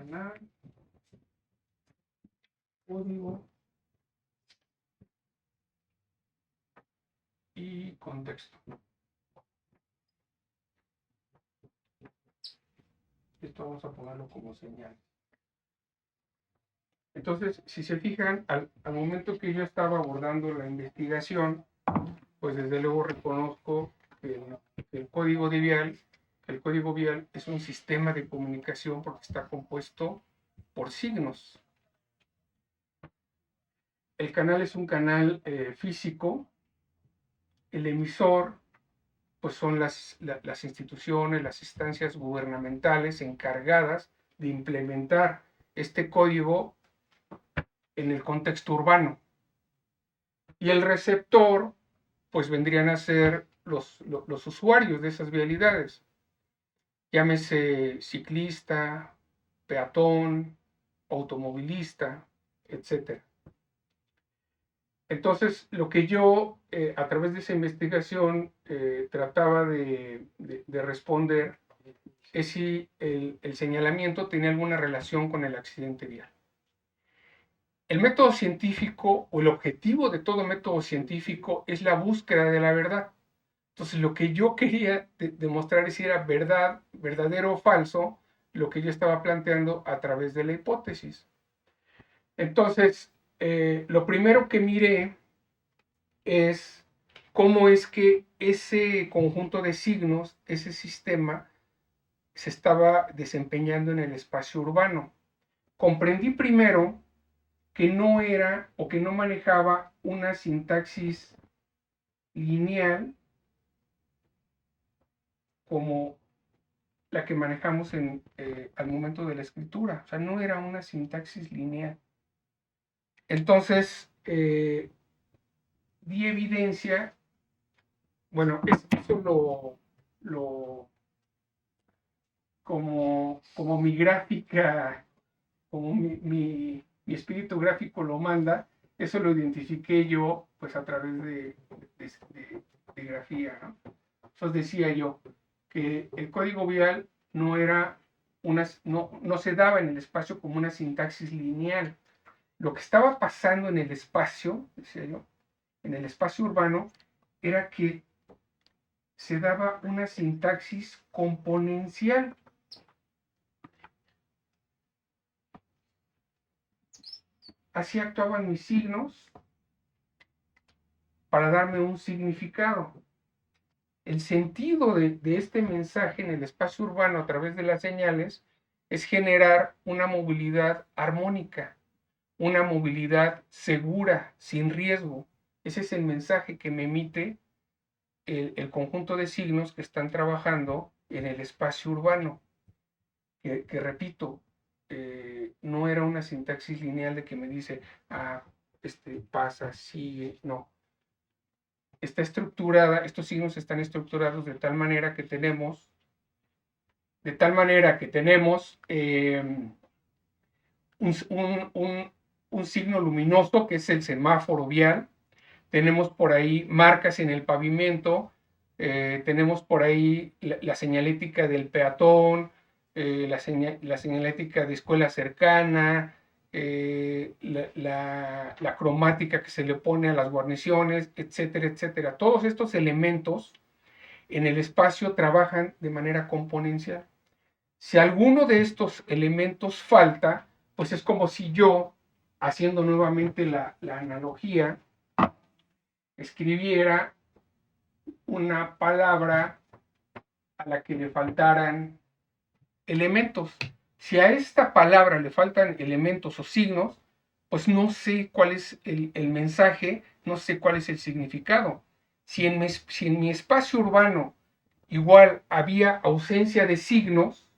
canal, código y contexto. Esto vamos a ponerlo como señal. Entonces, si se fijan, al momento que yo estaba abordando la investigación, pues desde luego reconozco que el código vial es un sistema de comunicación porque está compuesto por signos. El canal es un canal físico. El emisor pues son las instituciones, las instancias gubernamentales encargadas de implementar este código en el contexto urbano. Y el receptor pues vendrían a ser los usuarios de esas vialidades. Llámese ciclista, peatón, automovilista, etc. Entonces, lo que yo, a través de esa investigación, trataba de responder es si el señalamiento tenía alguna relación con el accidente vial. El método científico, o el objetivo de todo método científico, es la búsqueda de la verdad. Entonces, lo que yo quería demostrar es si era verdadero o falso, lo que yo estaba planteando a través de la hipótesis. Entonces, lo primero que miré es cómo es que ese conjunto de signos, ese sistema, se estaba desempeñando en el espacio urbano. Comprendí primero que no era o que no manejaba una sintaxis lineal como la que manejamos al momento de la escritura. O sea, no era una sintaxis lineal. Entonces, di evidencia, bueno, eso como mi gráfica, como mi espíritu gráfico lo manda, eso lo identifiqué yo pues a través de grafía, ¿no? Entonces decía yo que el código vial no se daba en el espacio como una sintaxis lineal. Lo que estaba pasando en el espacio, decía yo, en el espacio urbano, era que se daba una sintaxis componencial. Así actuaban mis signos para darme un significado. El sentido de este mensaje en el espacio urbano a través de las señales es generar una movilidad armónica, una movilidad segura, sin riesgo. Ese es el mensaje que me emite el conjunto de signos que están trabajando en el espacio urbano. Que repito, no era una sintaxis lineal de que me dice, pasa, sigue, no. Está estructurada, estos signos están estructurados de tal manera que tenemos un signo luminoso que es el semáforo vial, tenemos por ahí marcas en el pavimento, tenemos por ahí la señalética del peatón, la señalética de escuela cercana, la cromática que se le pone a las guarniciones, etcétera, etcétera. Todos estos elementos en el espacio trabajan de manera componencial. Si alguno de estos elementos falta, pues es como si yo, haciendo nuevamente la analogía, escribiera una palabra a la que le faltaran elementos. Si a esta palabra le faltan elementos o signos, pues no sé cuál es el mensaje, no sé cuál es el significado. Si en mi espacio urbano igual había ausencia de signos,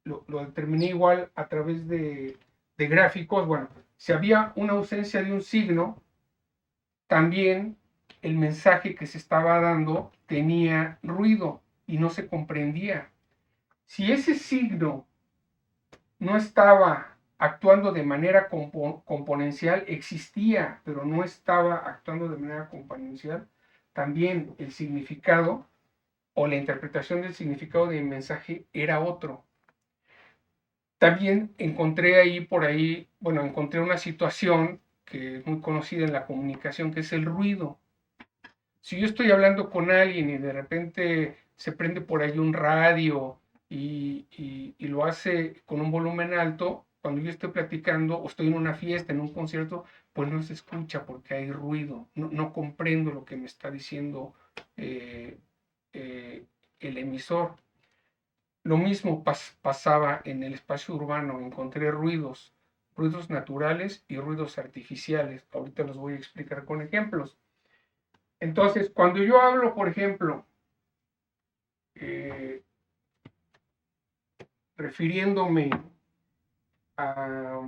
lo determiné igual a través de gráficos, bueno, si había una ausencia de un signo, también el mensaje que se estaba dando tenía ruido y no se comprendía. Si ese signo no estaba actuando de manera componencial, existía, pero no estaba actuando de manera componencial, también el significado o la interpretación del significado del mensaje era otro. También encontré encontré una situación que es muy conocida en la comunicación, que es el ruido. Si yo estoy hablando con alguien y de repente se prende por ahí un radio y lo hace con un volumen alto, cuando yo estoy platicando o estoy en una fiesta, en un concierto, pues no se escucha porque hay ruido, no comprendo lo que me está diciendo eh, el emisor. Lo mismo pasaba en el espacio urbano, encontré ruidos naturales y ruidos artificiales. Ahorita los voy a explicar con ejemplos. Entonces, cuando yo hablo, por ejemplo, eh, refiriéndome a,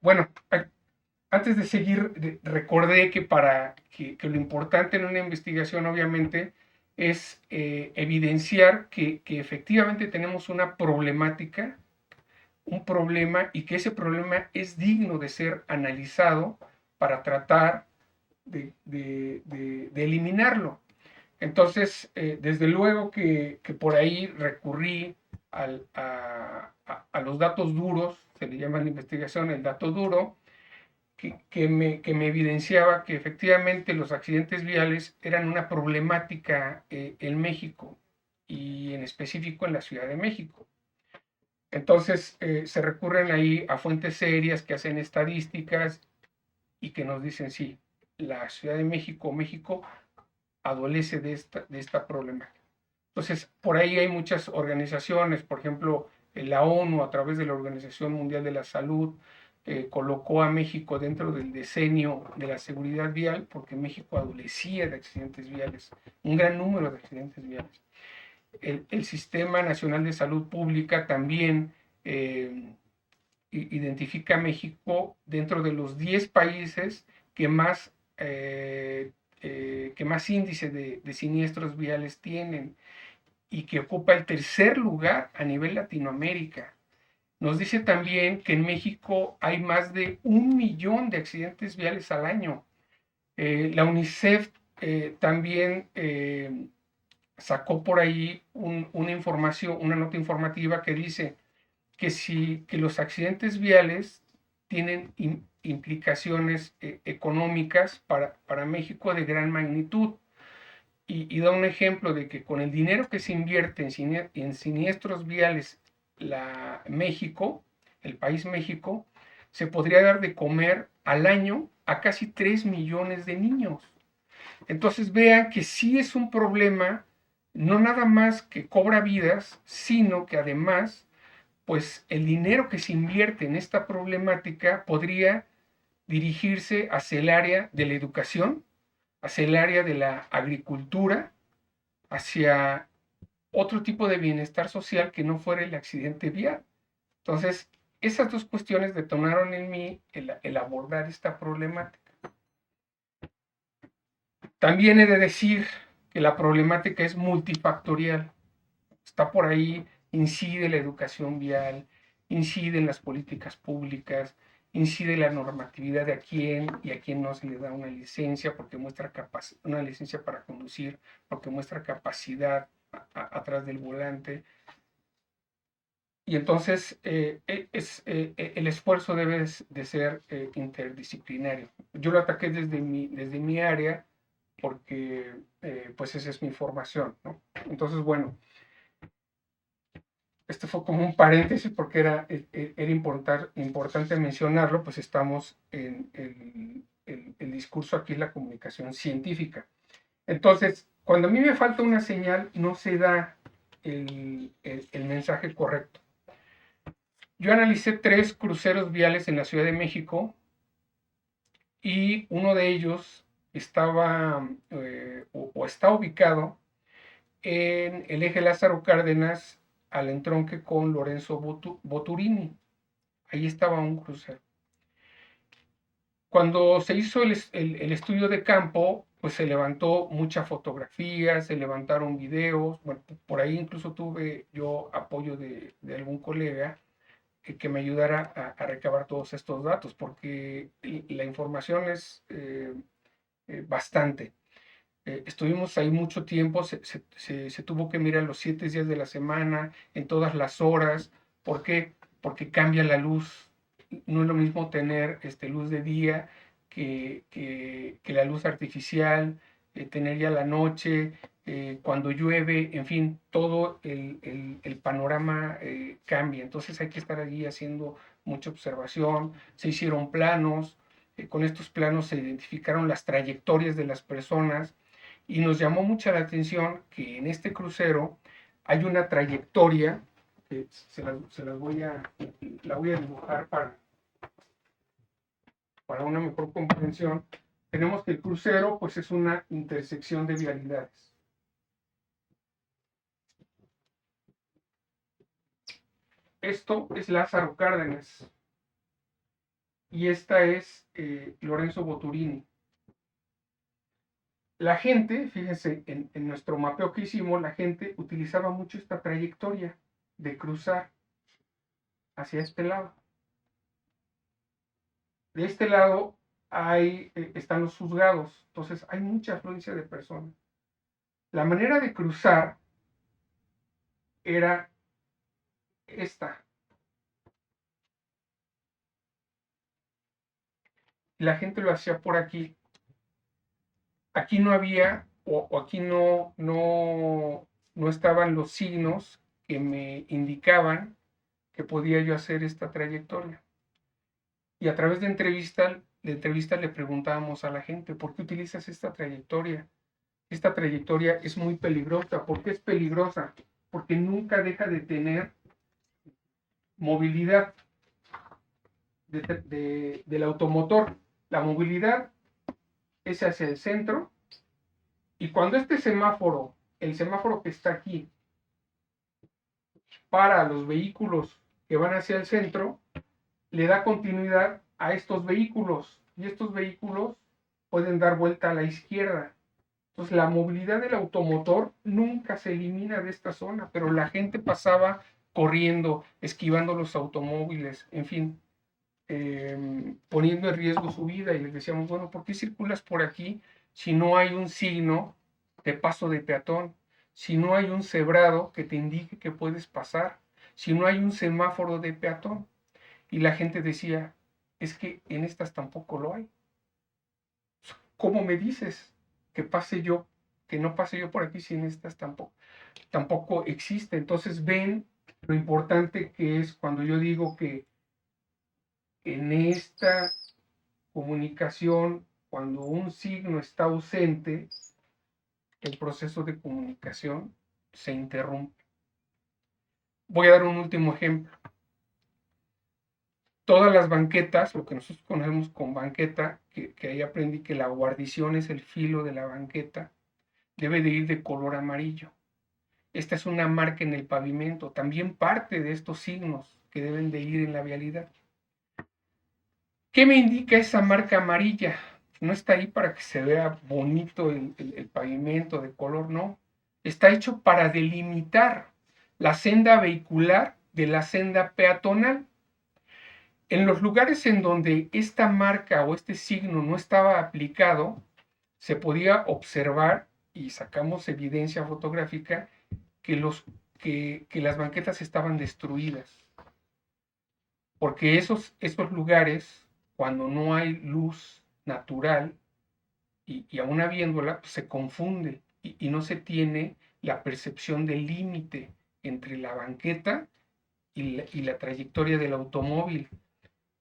bueno, antes de seguir, recordé que que lo importante en una investigación, obviamente, es evidenciar que efectivamente tenemos una problemática, un problema, y que ese problema es digno de ser analizado para tratar de eliminarlo. Entonces, desde luego que por ahí recurrí a los datos duros, se le llama en la investigación el dato duro, que me evidenciaba que efectivamente los accidentes viales eran una problemática en México y en específico en la Ciudad de México. Entonces, se recurren ahí a fuentes serias que hacen estadísticas y que nos dicen, sí, la Ciudad de México, México, adolece de esta problemática. Entonces, por ahí hay muchas organizaciones, por ejemplo, la ONU a través de la Organización Mundial de la Salud colocó a México dentro del decenio de la seguridad vial porque México adolecía de accidentes viales, un gran número de accidentes viales. El Sistema Nacional de Salud Pública también identifica a México dentro de los 10 países que más índice de siniestros viales tienen y que ocupa el tercer lugar a nivel Latinoamérica. Nos dice también que en México hay más de 1 millón de accidentes viales al año. La UNICEF también sacó por ahí una nota informativa que dice que los accidentes viales tienen implicaciones económicas para México de gran magnitud. Y da un ejemplo de que con el dinero que se invierte en siniestros viales, México, el país México, se podría dar de comer al año a casi 3 millones de niños. Entonces vean que sí es un problema, no nada más que cobra vidas, sino que además, pues el dinero que se invierte en esta problemática podría dirigirse hacia el área de la educación, hacia el área de la agricultura, hacia otro tipo de bienestar social que no fuera el accidente vial. Entonces, esas dos cuestiones detonaron en mí el abordar esta problemática. También he de decir que la problemática es multifactorial. Está por ahí, incide la educación vial, incide en las políticas públicas, incide la normatividad de a quién y a quién no se le da una licencia porque muestra una licencia para conducir, porque muestra capacidad atrás del volante. Y entonces el esfuerzo debe de ser interdisciplinario. Yo lo ataqué desde mi área porque pues esa es mi formación, ¿no? Entonces, bueno, este fue como un paréntesis porque era importante mencionarlo, pues estamos en el discurso aquí, la comunicación científica. Entonces, cuando a mí me falta una señal, no se da el mensaje correcto. Yo analicé 3 cruceros viales en la Ciudad de México y uno de ellos estaba o está ubicado en el eje Lázaro Cárdenas al entronque con Lorenzo Boturini. Ahí estaba un crucero. Cuando se hizo el estudio de campo, pues se levantó mucha fotografía, se levantaron videos, bueno, por ahí incluso tuve yo apoyo de algún colega que me ayudara a recabar todos estos datos, porque la información es bastante. Estuvimos ahí mucho tiempo, se tuvo que mirar los 7 días de la semana, en todas las horas, ¿Por qué? Porque cambia la luz. No es lo mismo tener luz de día que la luz artificial, tener ya la noche, cuando llueve, en fin, todo el panorama cambia. Entonces hay que estar allí haciendo mucha observación. Se hicieron planos, con estos planos se identificaron las trayectorias de las personas y nos llamó mucha la atención que en este crucero hay una trayectoria que la voy a dibujar para una mejor comprensión. Tenemos que el crucero pues es una intersección de vialidades. Esto es Lázaro Cárdenas y esta es Lorenzo Boturini. La gente, fíjense, en nuestro mapeo que hicimos, la gente utilizaba mucho esta trayectoria de cruzar hacia este lado. De este lado están los juzgados, entonces hay mucha afluencia de personas. La manera de cruzar era esta. La gente lo hacía por aquí. Aquí no había, o aquí no estaban los signos que me indicaban que podía yo hacer esta trayectoria. Y a través de entrevista le preguntábamos a la gente, ¿por qué utilizas esta trayectoria? Esta trayectoria es muy peligrosa. ¿Por qué es peligrosa? Porque nunca deja de tener movilidad del automotor. La movilidad es hacia el centro y cuando este semáforo, el semáforo que está aquí, para los vehículos que van hacia el centro, le da continuidad a estos vehículos y estos vehículos pueden dar vuelta a la izquierda. Entonces la movilidad del automotor nunca se elimina de esta zona, pero la gente pasaba corriendo, esquivando los automóviles, en fin, poniendo en riesgo su vida. Y les decíamos, bueno, ¿por qué circulas por aquí si no hay un signo de paso de peatón? Si no hay un cebrado que te indique que puedes pasar, si no hay un semáforo de peatón. Y la gente decía, es que en estas tampoco lo hay. ¿Cómo me dices que no pase yo por aquí si en estas tampoco existe? Entonces ven lo importante que es cuando yo digo que en esta comunicación, cuando un signo está ausente, el proceso de comunicación se interrumpe. Voy a dar un último ejemplo. Todas las banquetas, lo que nosotros conocemos con banqueta, que ahí aprendí que la guarnición es el filo de la banqueta, debe de ir de color amarillo. Esta es una marca en el pavimento, también parte de estos signos que deben de ir en la vialidad. ¿Qué me indica esa marca amarilla? No está ahí para que se vea bonito el pavimento de color, no. Está hecho para delimitar la senda vehicular de la senda peatonal. En los lugares en donde esta marca o este signo no estaba aplicado, se podía observar, y sacamos evidencia fotográfica, que las banquetas estaban destruidas. Porque esos lugares, cuando no hay luz natural, y aún habiéndola, pues se confunde y no se tiene la percepción del límite entre la banqueta y la trayectoria del automóvil.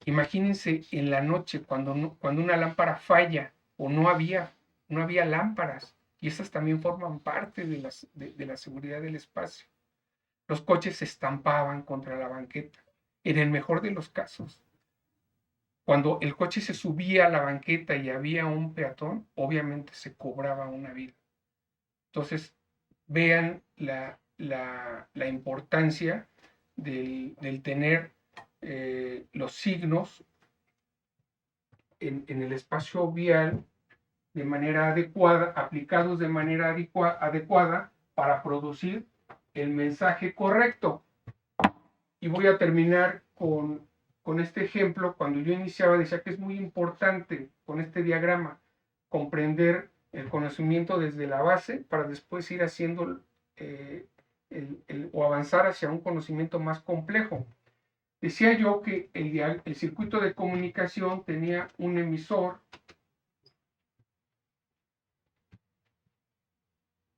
Imagínense en la noche cuando una lámpara falla o no había lámparas, y esas también forman parte de la seguridad del espacio. Los coches se estampaban contra la banqueta, en el mejor de los casos. Cuando el coche se subía a la banqueta y había un peatón, obviamente se cobraba una vida. Entonces, vean la importancia del tener los signos en el espacio vial de manera adecuada, aplicados de manera adecuada para producir el mensaje correcto. Y voy a terminar con este ejemplo. Cuando yo iniciaba decía que es muy importante con este diagrama comprender el conocimiento desde la base para después ir haciendo o avanzar hacia un conocimiento más complejo. Decía yo que el circuito de comunicación tenía un emisor,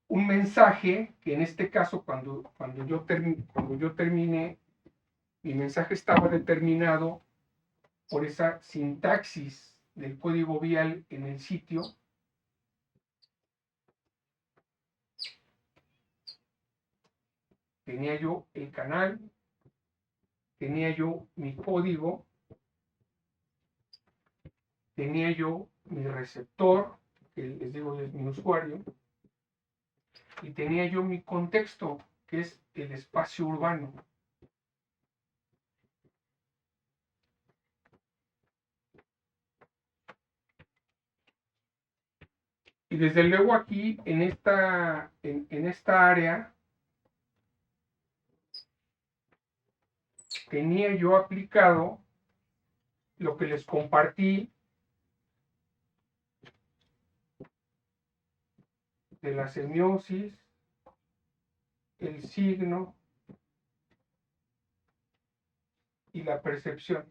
un mensaje, que en este caso cuando yo terminé, mi mensaje estaba determinado por esa sintaxis del código vial en el sitio. Tenía yo el canal, tenía yo mi código, tenía yo mi receptor, que les digo es mi usuario, y tenía yo mi contexto, que es el espacio urbano. Y desde luego aquí, en esta área, tenía yo aplicado lo que les compartí de la semiosis, el signo y la percepción.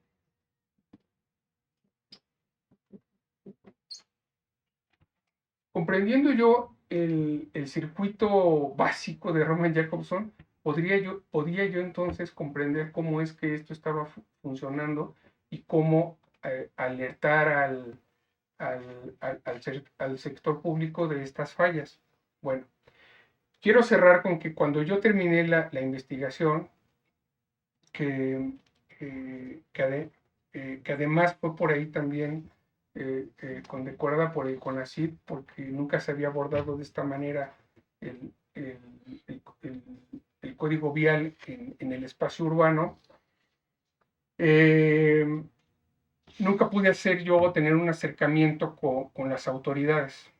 Comprendiendo yo el circuito básico de Roman Jakobson, podía yo entonces comprender cómo es que esto estaba funcionando y cómo alertar al sector público de estas fallas. Bueno, quiero cerrar con que cuando yo terminé la investigación, que además fue por ahí también condecorada por el CONACYT, porque nunca se había abordado de esta manera el, el, el, el código vial en el espacio urbano. Nunca pude hacer yo tener un acercamiento con las autoridades.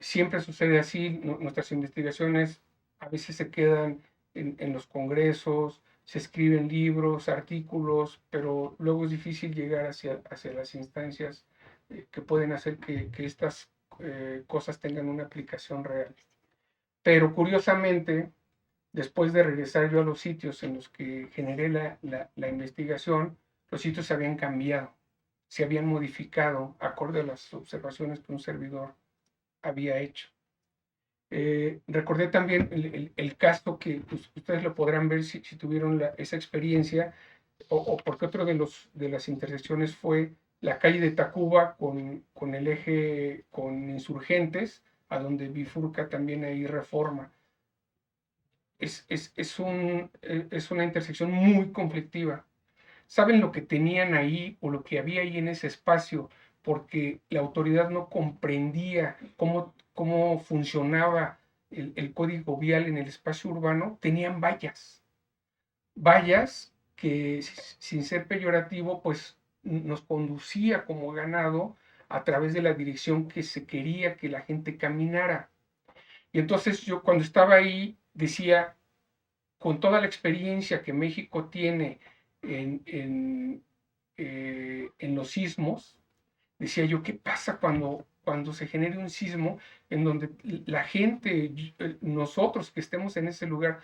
Siempre sucede así, nuestras investigaciones a veces se quedan en los congresos, se escriben libros, artículos, pero luego es difícil llegar hacia las instancias que pueden hacer que estas cosas tengan una aplicación real. Pero curiosamente, después de regresar yo a los sitios en los que generé la investigación, los sitios se habían cambiado, se habían modificado acorde a las observaciones que un servidor había hecho. Recordé también el caso que pues, ustedes lo podrán ver si tuvieron esa experiencia, o porque otro de las intersecciones fue la calle de Tacuba con el eje con Insurgentes, a donde bifurca también ahí Reforma. Es una intersección muy conflictiva. ¿Saben lo que tenían ahí o lo que había ahí en ese espacio? Porque la autoridad no comprendía cómo funcionaba el código vial en el espacio urbano. Tenían vallas que, sin ser peyorativo, pues nos conducía como ganado a través de la dirección que se quería que la gente caminara. Y entonces yo cuando estaba ahí decía, con toda la experiencia que México tiene en los sismos, decía yo, ¿qué pasa cuando se genere un sismo en donde la gente, nosotros que estemos en ese lugar,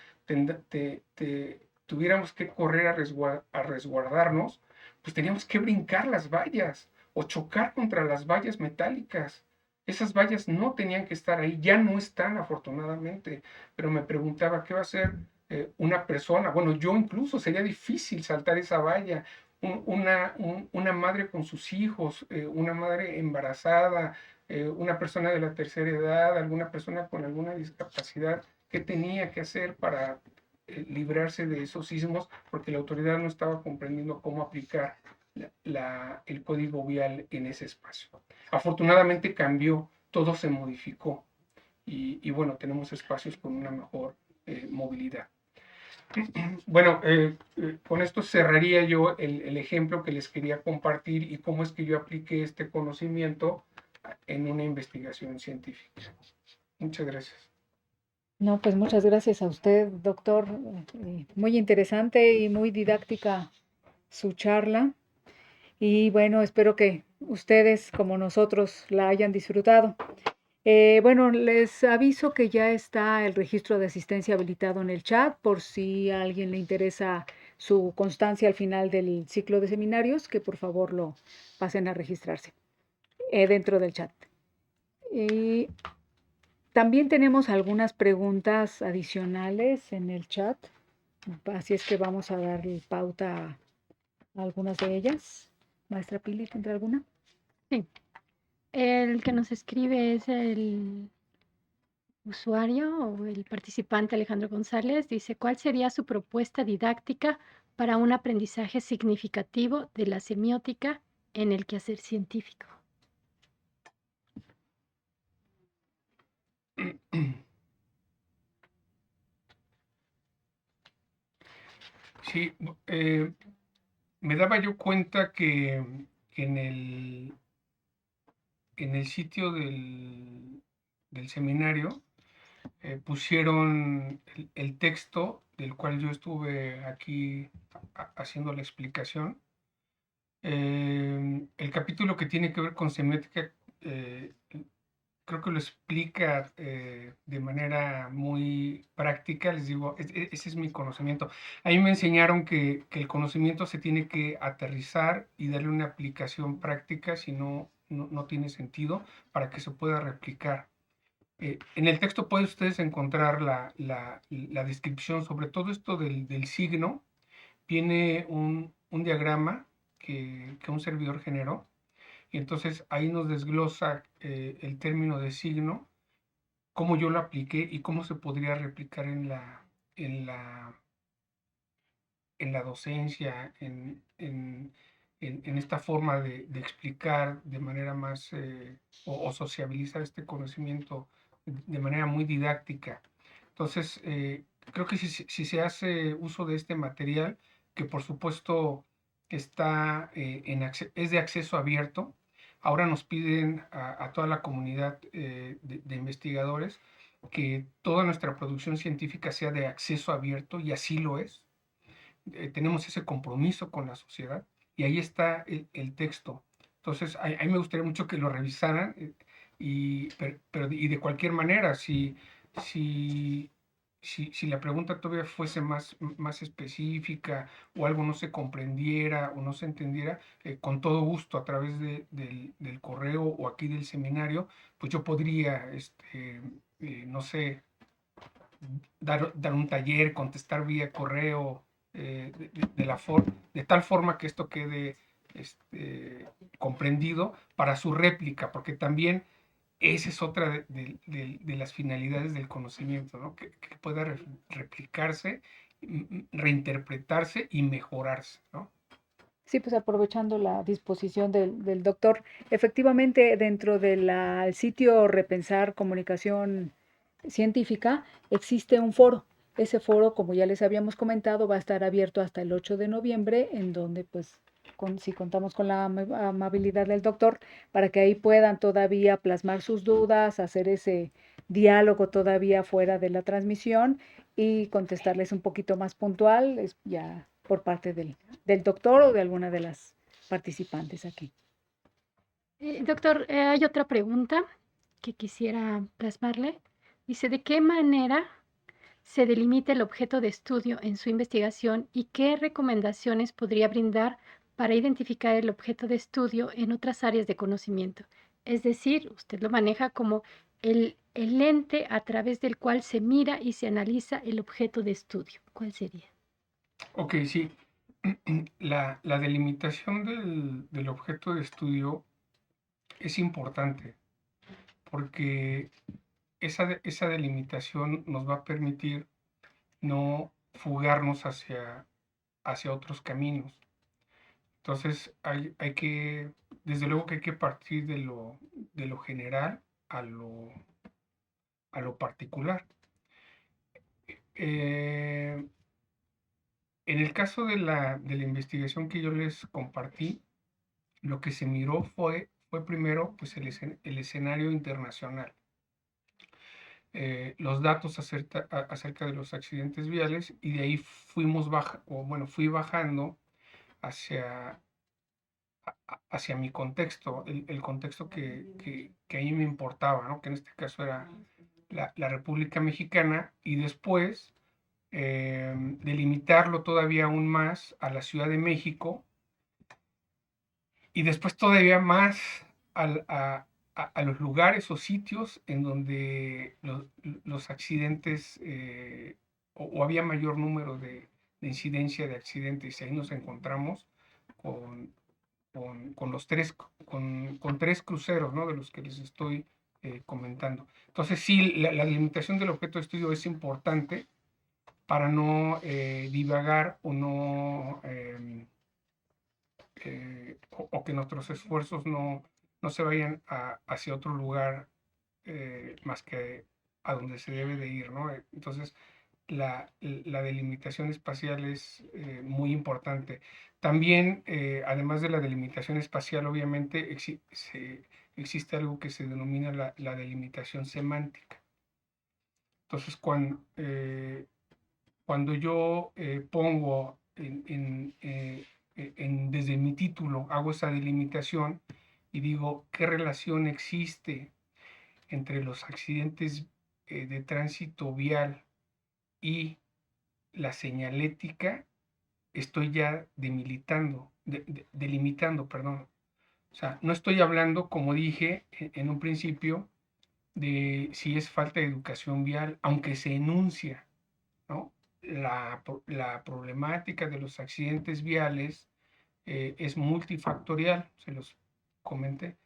tuviéramos que correr a resguardarnos? Pues teníamos que brincar las vallas o chocar contra las vallas metálicas. Esas vallas no tenían que estar ahí, ya no están afortunadamente, pero me preguntaba, ¿qué va a hacer una persona? Bueno, yo incluso sería difícil saltar esa valla, una madre con sus hijos, una madre embarazada, una persona de la tercera edad, alguna persona con alguna discapacidad, ¿qué tenía que hacer para librarse de esos sismos? Porque la autoridad no estaba comprendiendo cómo aplicar el código vial en ese espacio. Afortunadamente cambió, todo se modificó y bueno, tenemos espacios con una mejor movilidad. Bueno, con esto cerraría yo el ejemplo que les quería compartir y cómo es que yo apliqué este conocimiento en una investigación científica. Muchas gracias. No, pues muchas gracias a usted, doctor. Muy interesante y muy didáctica su charla. Y bueno, espero que ustedes como nosotros la hayan disfrutado. Bueno, les aviso que ya está el registro de asistencia habilitado en el chat por si a alguien le interesa su constancia al final del ciclo de seminarios, que por favor lo pasen a registrarse dentro del chat. Y también tenemos algunas preguntas adicionales en el chat, así es que vamos a darle pauta a algunas de ellas. Maestra Pili, ¿tendrá alguna? Sí. El que nos escribe es el usuario o el participante Alejandro González. Dice, ¿cuál sería su propuesta didáctica para un aprendizaje significativo de la semiótica en el quehacer científico? Sí, me daba yo cuenta que en el sitio del seminario pusieron el texto del cual yo estuve aquí haciendo la explicación. El capítulo que tiene que ver con semiótica creo que lo explica de manera muy práctica. Les digo, ese es mi conocimiento. A mí me enseñaron que el conocimiento se tiene que aterrizar y darle una aplicación práctica, si no, no tiene sentido para que se pueda replicar. En el texto pueden ustedes encontrar la descripción sobre todo esto del signo. Viene un diagrama que un servidor generó y entonces ahí nos desglosa el término de signo, cómo yo lo apliqué y cómo se podría replicar en la, en la docencia, en esta forma de explicar de manera más o sociabilizar este conocimiento de manera muy didáctica. Entonces, creo que si se hace uso de este material, que por supuesto está es de acceso abierto, ahora nos piden a toda la comunidad de investigadores que toda nuestra producción científica sea de acceso abierto y así lo es. Tenemos ese compromiso con la sociedad y ahí está el texto. Entonces, a mí me gustaría mucho que lo revisaran y de cualquier manera, si, si la pregunta todavía fuese más específica o algo no se comprendiera o no se entendiera, con todo gusto a través del correo o aquí del seminario, pues yo podría, no sé, dar un taller, contestar vía correo, de tal forma que esto quede comprendido para su réplica, porque también esa es otra de las finalidades del conocimiento, ¿no? Que pueda replicarse, reinterpretarse y mejorarse, ¿no? Sí, pues aprovechando la disposición del doctor, efectivamente dentro del sitio Repensar Comunicación Científica existe un foro. Ese foro, como ya les habíamos comentado, va a estar abierto hasta el 8 de noviembre, en donde pues si contamos con la amabilidad del doctor, para que ahí puedan todavía plasmar sus dudas, hacer ese diálogo todavía fuera de la transmisión y contestarles un poquito más puntual, ya por parte del doctor o de alguna de las participantes aquí. Doctor, hay otra pregunta que quisiera plasmarle. Dice, ¿de qué manera se delimita el objeto de estudio en su investigación y qué recomendaciones podría brindar para identificar el objeto de estudio en otras áreas de conocimiento? Es decir, usted lo maneja como el lente a través del cual se mira y se analiza el objeto de estudio. ¿Cuál sería? Ok, sí. La delimitación del objeto de estudio es importante porque esa delimitación nos va a permitir no fugarnos hacia otros caminos. Entonces, desde luego que hay que partir de lo general a lo particular. En el caso de la investigación que yo les compartí, lo que se miró fue primero pues, el escenario internacional. Los datos acerca de los accidentes viales y de ahí fui bajando hacia hacia mi contexto, el contexto que a mí me importaba, ¿no? Que en este caso era la República Mexicana, y después delimitarlo todavía aún más a la Ciudad de México, y después todavía más a los lugares o sitios en donde los accidentes o había mayor número de incidencia de accidentes, y ahí nos encontramos con, con los con tres cruceros, ¿no? De los que les estoy comentando. Entonces sí, la limitación del objeto de estudio es importante para no divagar o no o que nuestros esfuerzos no se vayan hacia otro lugar más que a donde se debe de ir, ¿no? Entonces, la delimitación espacial es muy importante. También, además de la delimitación espacial, obviamente existe algo que se denomina la delimitación semántica. Entonces, cuando yo pongo desde mi título, hago esa delimitación y digo qué relación existe entre los accidentes de tránsito vial y la señalética, estoy ya delimitando, perdón. O sea, no estoy hablando, como dije en un principio, de si es falta de educación vial, aunque se enuncia, ¿no? La problemática de los accidentes viales es multifactorial, se los comenté.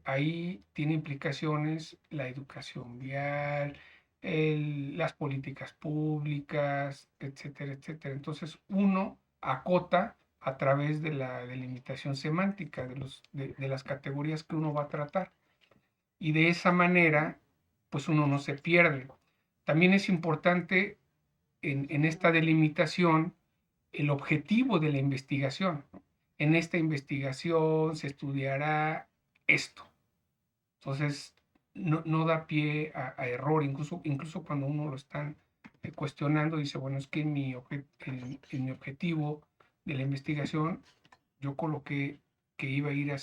Ahí tiene implicaciones la educación vial, las políticas públicas, etcétera, etcétera. Entonces uno acota a través de la delimitación semántica de las categorías que uno va a tratar. Y de esa manera, pues uno no se pierde. También es importante en esta delimitación el objetivo de la investigación. En esta investigación se estudiará esto. Entonces, no da pie a error, incluso cuando uno lo están cuestionando, dice, bueno, es que en mi objetivo de la investigación yo coloqué que iba a ir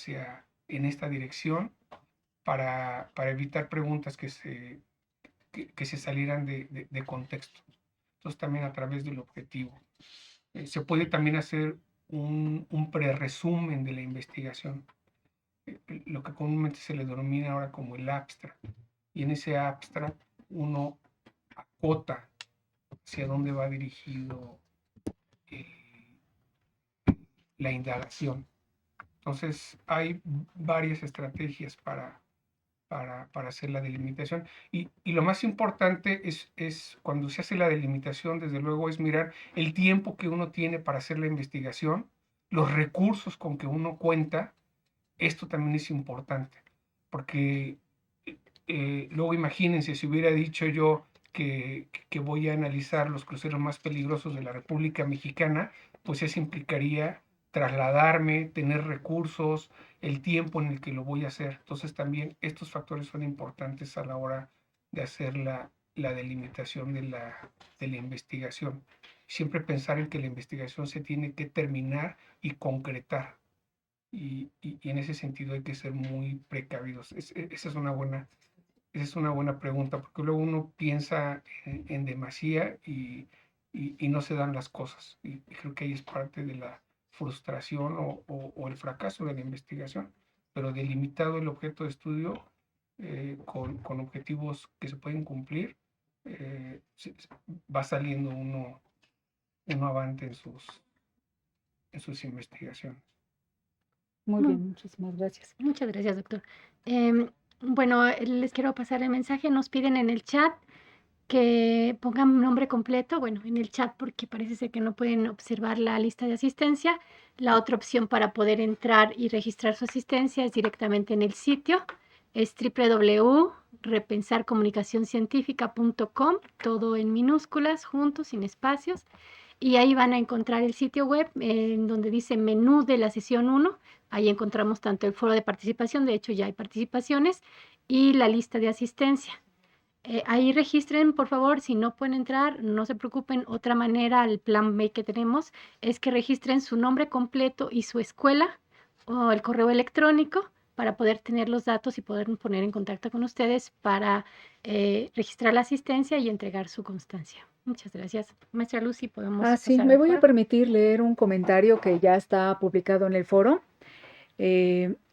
en esta dirección para evitar preguntas que se salieran de contexto. Entonces, también a través del objetivo. Se puede también hacer un pre-resumen de la investigación, lo que comúnmente se le denomina ahora como el abstract. Y en ese abstract uno acota hacia dónde va dirigido la indagación. Entonces, hay varias estrategias para hacer la delimitación. Y lo más importante es cuando se hace la delimitación, desde luego, es mirar el tiempo que uno tiene para hacer la investigación, los recursos con que uno cuenta. Esto también es importante, porque luego imagínense si hubiera dicho yo que voy a analizar los cruceros más peligrosos de la República Mexicana, pues eso implicaría trasladarme, tener recursos, el tiempo en el que lo voy a hacer. Entonces también estos factores son importantes a la hora de hacer la delimitación de la investigación. Siempre pensar en que la investigación se tiene que terminar y concretar. Y en ese sentido hay que ser muy precavidos. Esa es una buena pregunta, porque luego uno piensa en demasía y no se dan las cosas. Y creo que ahí es parte de la frustración o el fracaso de la investigación. Pero delimitado el objeto de estudio con objetivos que se pueden cumplir, va saliendo uno avante en sus investigaciones. Muy Muy- bien, muchísimas gracias. Muchas gracias, doctor. Bueno, les quiero pasar el mensaje. Nos piden en el chat que pongan nombre completo, bueno, en el chat porque parece ser que no pueden observar la lista de asistencia. La otra opción para poder entrar y registrar su asistencia es directamente en el sitio. Es www.repensarcomunicacioncientífica.com, todo en minúsculas, juntos, sin espacios. Y ahí van a encontrar el sitio web en donde dice menú de la sesión 1. Ahí encontramos tanto el foro de participación, de hecho ya hay participaciones, y la lista de asistencia. Ahí registren, por favor, si no pueden entrar, no se preocupen. Otra manera, el plan B que tenemos, es que registren su nombre completo y su escuela o el correo electrónico para poder tener los datos y poder poner en contacto con ustedes para registrar la asistencia y entregar su constancia. Muchas gracias. Maestra Lucy, ¿podemos Sí, pasar me al voy a foro? permitir leer un comentario que ya está publicado en el foro.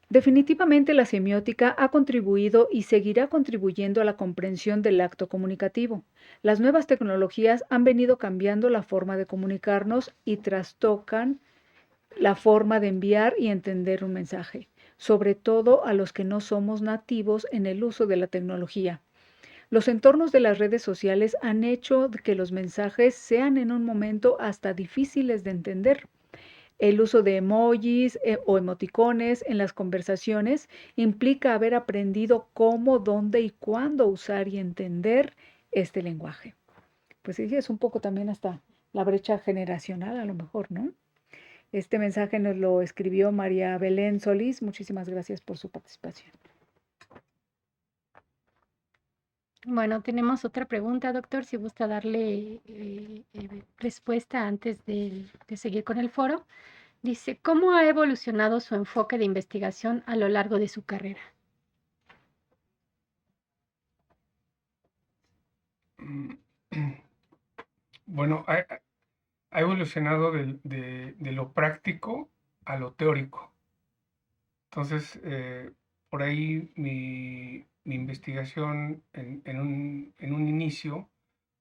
Definitivamente la semiótica ha contribuido y seguirá contribuyendo a la comprensión del acto comunicativo. Las nuevas tecnologías han venido cambiando la forma de comunicarnos y trastocan la forma de enviar y entender un mensaje, sobre todo a los que no somos nativos en el uso de la tecnología. Los entornos de las redes sociales han hecho que los mensajes sean en un momento hasta difíciles de entender. El uso de emojis o emoticones en las conversaciones implica haber aprendido cómo, dónde y cuándo usar y entender este lenguaje. Pues sí, es un poco también hasta la brecha generacional a lo mejor, ¿no? Este mensaje nos lo escribió María Belén Solís. Muchísimas gracias por su participación. Bueno, tenemos otra pregunta, doctor, si gusta darle respuesta antes de seguir con el foro. Dice, ¿cómo ha evolucionado su enfoque de investigación a lo largo de su carrera? Bueno, ha evolucionado de lo práctico a lo teórico. Entonces, por ahí mi investigación en un inicio,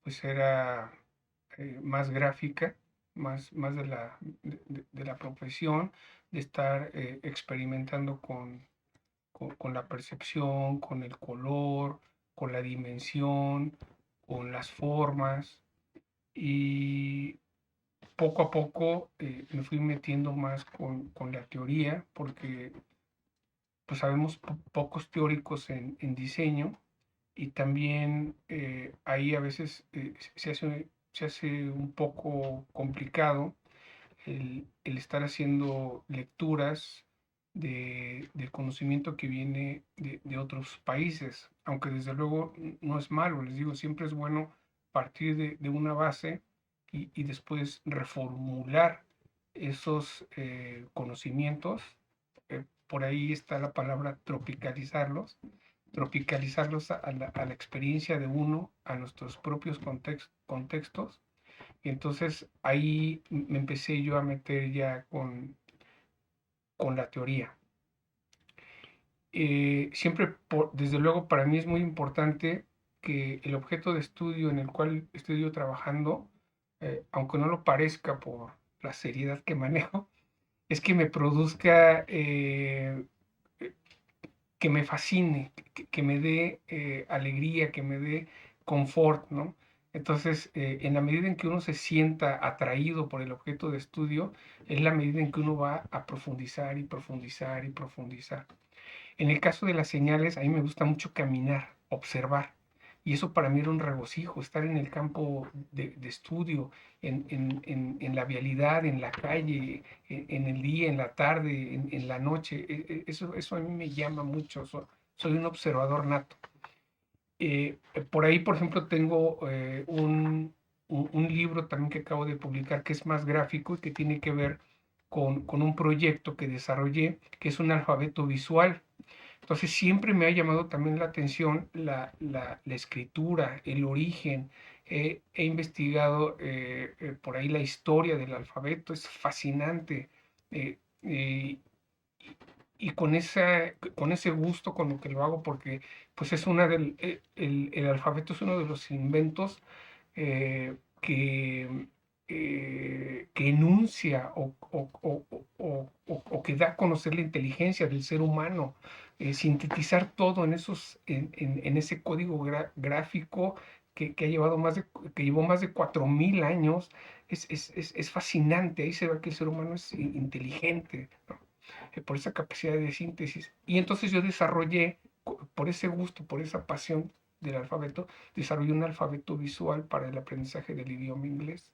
pues era más gráfica, más de la profesión, de estar experimentando con la percepción, con el color, con la dimensión, con las formas. Y poco a poco me fui metiendo más con la teoría, porque pues sabemos pocos teóricos en diseño, y también ahí a veces se hace un poco complicado el estar haciendo lecturas del conocimiento que viene de otros países, aunque desde luego no es malo, les digo, siempre es bueno partir de una base y después reformular esos conocimientos. Por ahí está la palabra tropicalizarlos a la experiencia de uno, a nuestros propios contextos. Y entonces ahí me empecé yo a meter ya con la teoría. Siempre, desde luego, para mí es muy importante que el objeto de estudio en el cual estoy yo trabajando, aunque no lo parezca por la seriedad que manejo, es que me produzca, que me fascine, que me dé alegría, que me dé confort, ¿no? Entonces, en la medida en que uno se sienta atraído por el objeto de estudio, es la medida en que uno va a profundizar y profundizar y profundizar. En el caso de las señales, a mí me gusta mucho caminar, observar. Y eso para mí era un regocijo, estar en el campo de estudio, en la vialidad, en la calle, en el día, en la tarde, en la noche. Eso a mí me llama mucho. Soy un observador nato. Por ahí, por ejemplo, tengo un libro también que acabo de publicar que es más gráfico y que tiene que ver con un proyecto que desarrollé, que es un alfabeto visual. Entonces siempre me ha llamado también la atención la escritura, el origen. He investigado por ahí la historia del alfabeto, es fascinante. eh, eh, y con ese gusto con lo que lo hago, porque pues es el alfabeto es uno de los inventos eh, que, que enuncia o que da a conocer la inteligencia del ser humano, sintetizar todo en ese código gráfico que ha llevado que llevó más de 4000 años. Es fascinante, ahí se ve que el ser humano es inteligente, ¿no? Por esa capacidad de síntesis. Y entonces yo desarrollé, por ese gusto, por esa pasión del alfabeto, desarrollé un alfabeto visual para el aprendizaje del idioma inglés.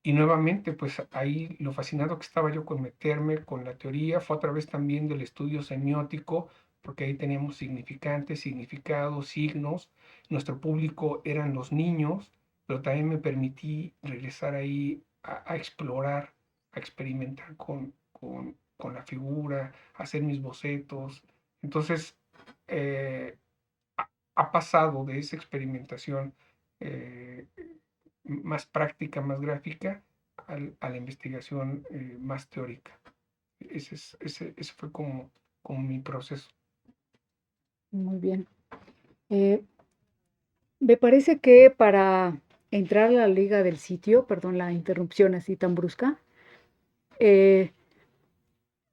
Y nuevamente, pues ahí lo fascinado que estaba yo con meterme con la teoría fue a través también del estudio semiótico, porque ahí teníamos significantes, significados, signos. Nuestro público eran los niños, pero también me permití regresar ahí a explorar, a experimentar con la figura, hacer mis bocetos. Entonces, ha pasado de esa experimentación eh, más práctica, más gráfica, a la investigación más teórica. Ese fue como mi proceso. Muy bien. Me parece que para entrar a la liga del sitio, perdón la interrupción así tan brusca,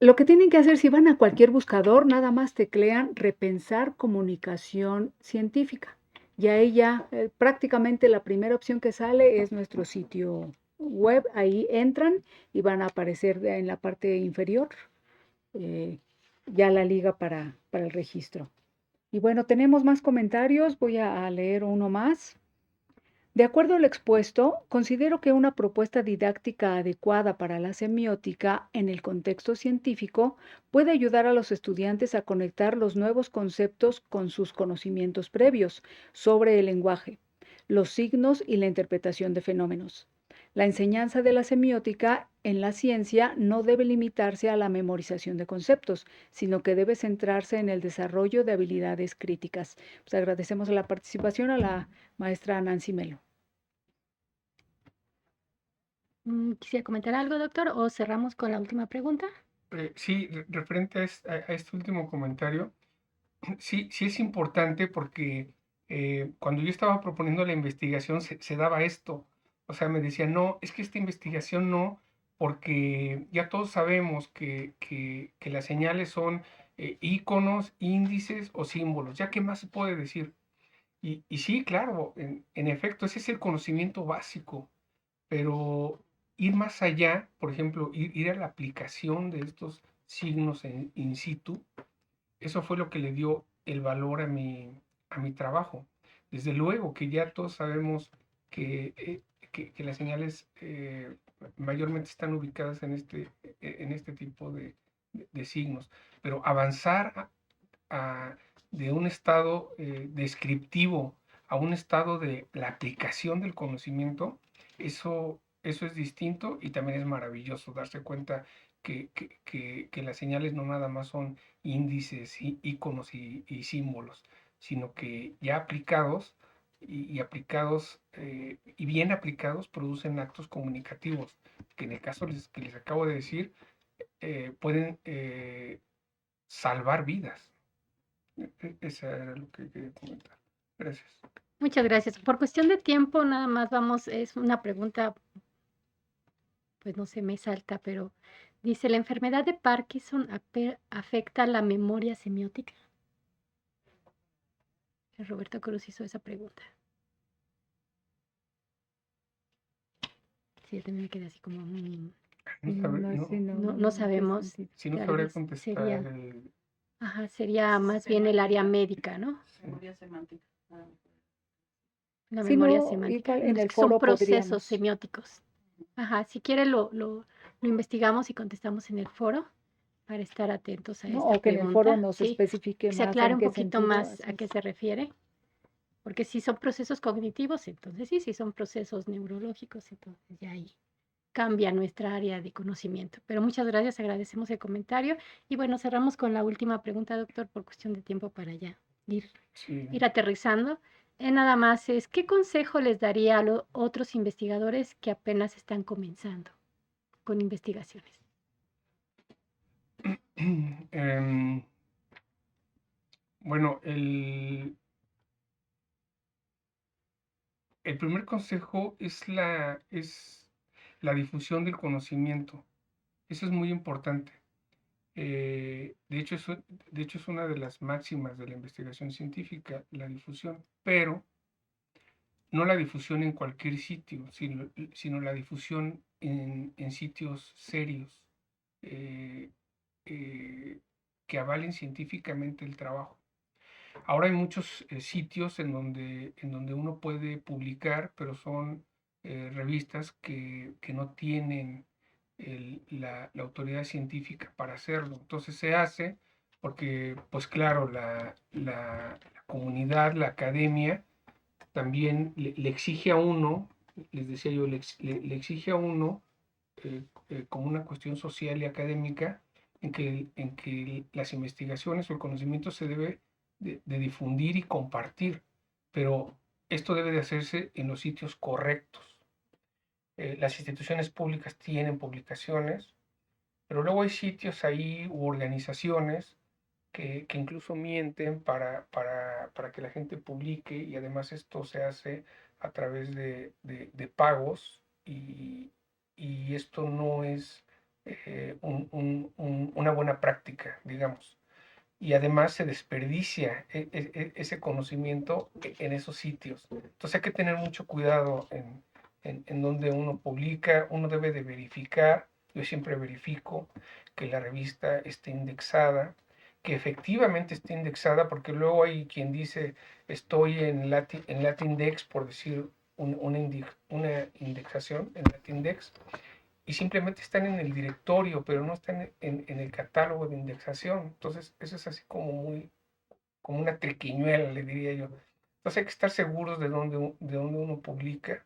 lo que tienen que hacer si van a cualquier buscador, nada más teclean repensar comunicación científica. Y ahí ya prácticamente la primera opción que sale es nuestro sitio web. Ahí entran y van a aparecer en la parte inferior ya la liga para el registro. Y bueno, tenemos más comentarios. Voy a leer uno más. De acuerdo a lo expuesto, considero que una propuesta didáctica adecuada para la semiótica en el contexto científico puede ayudar a los estudiantes a conectar los nuevos conceptos con sus conocimientos previos sobre el lenguaje, los signos y la interpretación de fenómenos. La enseñanza de la semiótica en la ciencia no debe limitarse a la memorización de conceptos, sino que debe centrarse en el desarrollo de habilidades críticas. Pues agradecemos la participación a la maestra Nancy Melo. ¿Quisiera comentar algo, doctor, o cerramos con la última pregunta? Sí, referente a este último comentario, sí es importante porque cuando yo estaba proponiendo la investigación se daba esto. O sea, me decían, no, es que esta investigación no, porque ya todos sabemos que las señales son íconos, índices o símbolos. ¿Ya qué más se puede decir? Y sí, claro, en efecto, ese es el conocimiento básico, pero ir más allá, por ejemplo, ir a la aplicación de estos signos in situ, eso fue lo que le dio el valor a mi trabajo. Desde luego que ya todos sabemos que las señales mayormente están ubicadas en este tipo de signos, pero avanzar de un estado descriptivo a un estado de la aplicación del conocimiento, eso es distinto y también es maravilloso darse cuenta que las señales no nada más son índices, íconos y símbolos, sino que ya aplicados y aplicados y bien aplicados producen actos comunicativos, que en el caso que les acabo de decir, pueden salvar vidas. Esa era lo que quería comentar. Gracias. Muchas gracias. Por cuestión de tiempo, nada más vamos, es una pregunta, pues no se me salta, pero dice, ¿la enfermedad de Parkinson afecta la memoria semiótica? Roberto Cruz hizo esa pregunta. Sí, yo también me quedé así como... no sabemos. Si no Tal sabría vez contestar sería, sería más bien el área médica, ¿no? Memoria semántica. La Sí, memoria no, semántica. igual en Los el que son foro procesos podríamos. semióticos. Ajá, si quiere lo investigamos y contestamos en el foro para estar atentos a ¿No? esta O que en el foro pregunta. nos Sí, especifique que se más aclare en un qué poquito sentido. más Así a qué es. se refiere, porque si son procesos cognitivos, entonces sí son procesos neurológicos, entonces ya ahí cambia nuestra área de conocimiento. Pero muchas gracias, agradecemos el comentario. Y bueno, cerramos con la última pregunta, doctor, por cuestión de tiempo para ya ir aterrizando. Nada más es, ¿qué consejo les daría a los otros investigadores que apenas están comenzando con investigaciones? Bueno, el primer consejo es la difusión del conocimiento. Eso es muy importante. De hecho, es una de las máximas de la investigación científica, la difusión, pero no la difusión en cualquier sitio, sino la difusión en sitios serios que avalen científicamente el trabajo. Ahora hay muchos sitios en donde uno puede publicar, pero son revistas que no tienen la autoridad científica para hacerlo. Entonces se hace porque, pues claro, la comunidad, la academia, también le exige a uno, les decía yo, le exige a uno como una cuestión social y académica, en que las investigaciones o el conocimiento se debe de difundir y compartir, pero esto debe de hacerse en los sitios correctos. Las instituciones públicas tienen publicaciones, pero luego hay sitios ahí u organizaciones que incluso mienten para que la gente publique, y además esto se hace a través de pagos, y esto no es una buena práctica, digamos. Y además se desperdicia ese conocimiento en esos sitios. Entonces hay que tener mucho cuidado en donde uno publica. Uno debe de verificar, yo siempre verifico que la revista esté indexada, que efectivamente esté indexada, porque luego hay quien dice estoy en Latindex, por decir una indexación en Latindex, y simplemente están en el directorio, pero no están en el catálogo de indexación. Entonces, eso es así como una triquiñuela, le diría yo. Entonces, hay que estar seguros de dónde uno publica.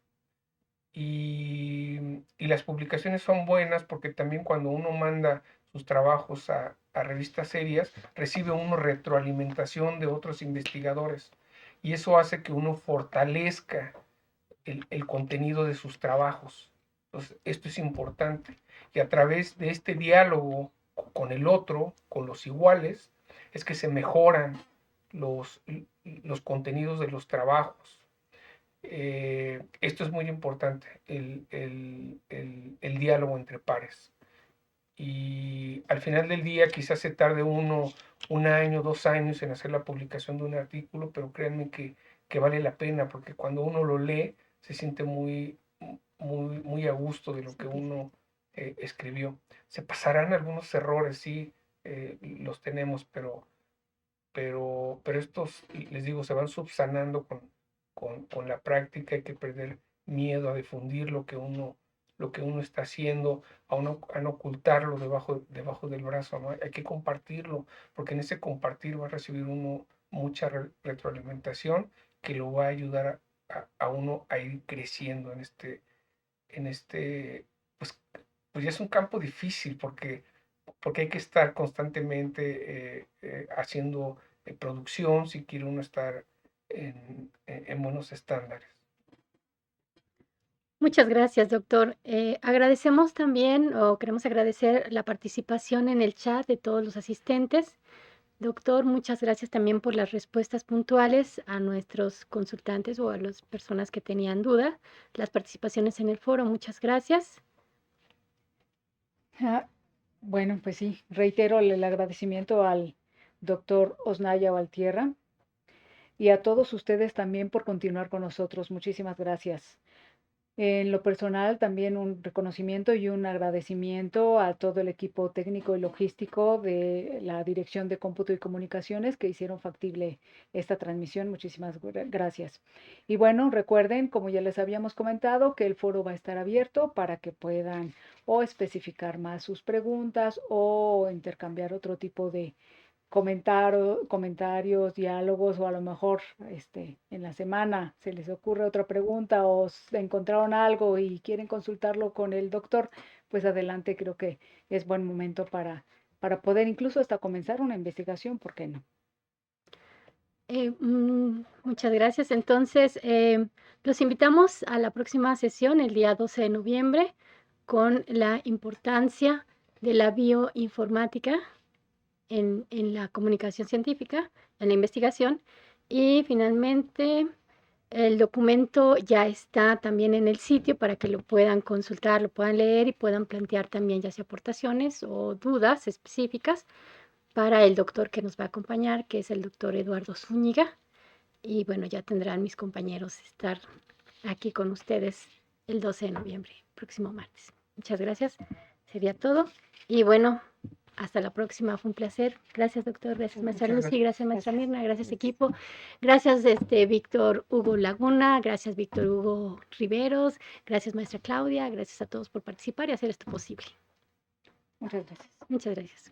Y las publicaciones son buenas porque también cuando uno manda sus trabajos a revistas serias, recibe uno retroalimentación de otros investigadores. Y eso hace que uno fortalezca el contenido de sus trabajos. Entonces, esto es importante. Y a través de este diálogo con el otro, con los iguales, es que se mejoran los contenidos de los trabajos. Esto es muy importante, el diálogo entre pares. Y al final del día quizás se tarde un año, 2 años en hacer la publicación de un artículo, pero créanme que vale la pena, porque cuando uno lo lee se siente muy a gusto de lo que uno escribió. Se pasarán algunos errores, sí, los tenemos, pero estos, les digo, se van subsanando con la práctica. Hay que perder miedo a difundir lo que uno está haciendo, a no ocultarlo debajo del brazo, ¿no? Hay que compartirlo, porque en ese compartir va a recibir uno mucha retroalimentación que lo va a ayudar a uno a ir creciendo pues, pues ya es un campo difícil, porque hay que estar constantemente haciendo producción si quiere uno estar en buenos estándares. Muchas gracias, doctor. Agradecemos también, o queremos agradecer la participación en el chat de todos los asistentes. Doctor, muchas gracias también por las respuestas puntuales a nuestros consultantes o a las personas que tenían duda. Las participaciones en el foro, muchas gracias. Bueno, pues sí, reitero el agradecimiento al doctor Osnaya Valtierra y a todos ustedes también por continuar con nosotros. Muchísimas gracias. En lo personal, también un reconocimiento y un agradecimiento a todo el equipo técnico y logístico de la Dirección de Cómputo y Comunicaciones que hicieron factible esta transmisión. Muchísimas gracias. Y bueno, recuerden, como ya les habíamos comentado, que el foro va a estar abierto para que puedan o especificar más sus preguntas o intercambiar otro tipo de comentarios, diálogos, o a lo mejor en la semana se les ocurre otra pregunta o encontraron algo y quieren consultarlo con el doctor, pues adelante, creo que es buen momento para poder incluso hasta comenzar una investigación, ¿por qué no? Muchas gracias. Entonces, los invitamos a la próxima sesión, el día 12 de noviembre, con la importancia de la bioinformática en la comunicación científica, en la investigación. Y finalmente, el documento ya está también en el sitio para que lo puedan consultar, lo puedan leer y puedan plantear también ya sea aportaciones o dudas específicas para el doctor que nos va a acompañar, que es el doctor Eduardo Zúñiga. Y bueno, ya tendrán mis compañeros estar aquí con ustedes el 12 de noviembre, próximo martes. Muchas gracias. Sería todo. Y bueno, hasta la próxima. Fue un placer. Gracias, doctor. Gracias, maestra Lucy. Gracias, maestra Mirna. Gracias, equipo. Gracias, Víctor Hugo Laguna. Gracias, Víctor Hugo Riveros. Gracias, maestra Claudia. Gracias a todos por participar y hacer esto posible. Muchas gracias. Muchas gracias.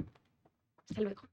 Hasta luego.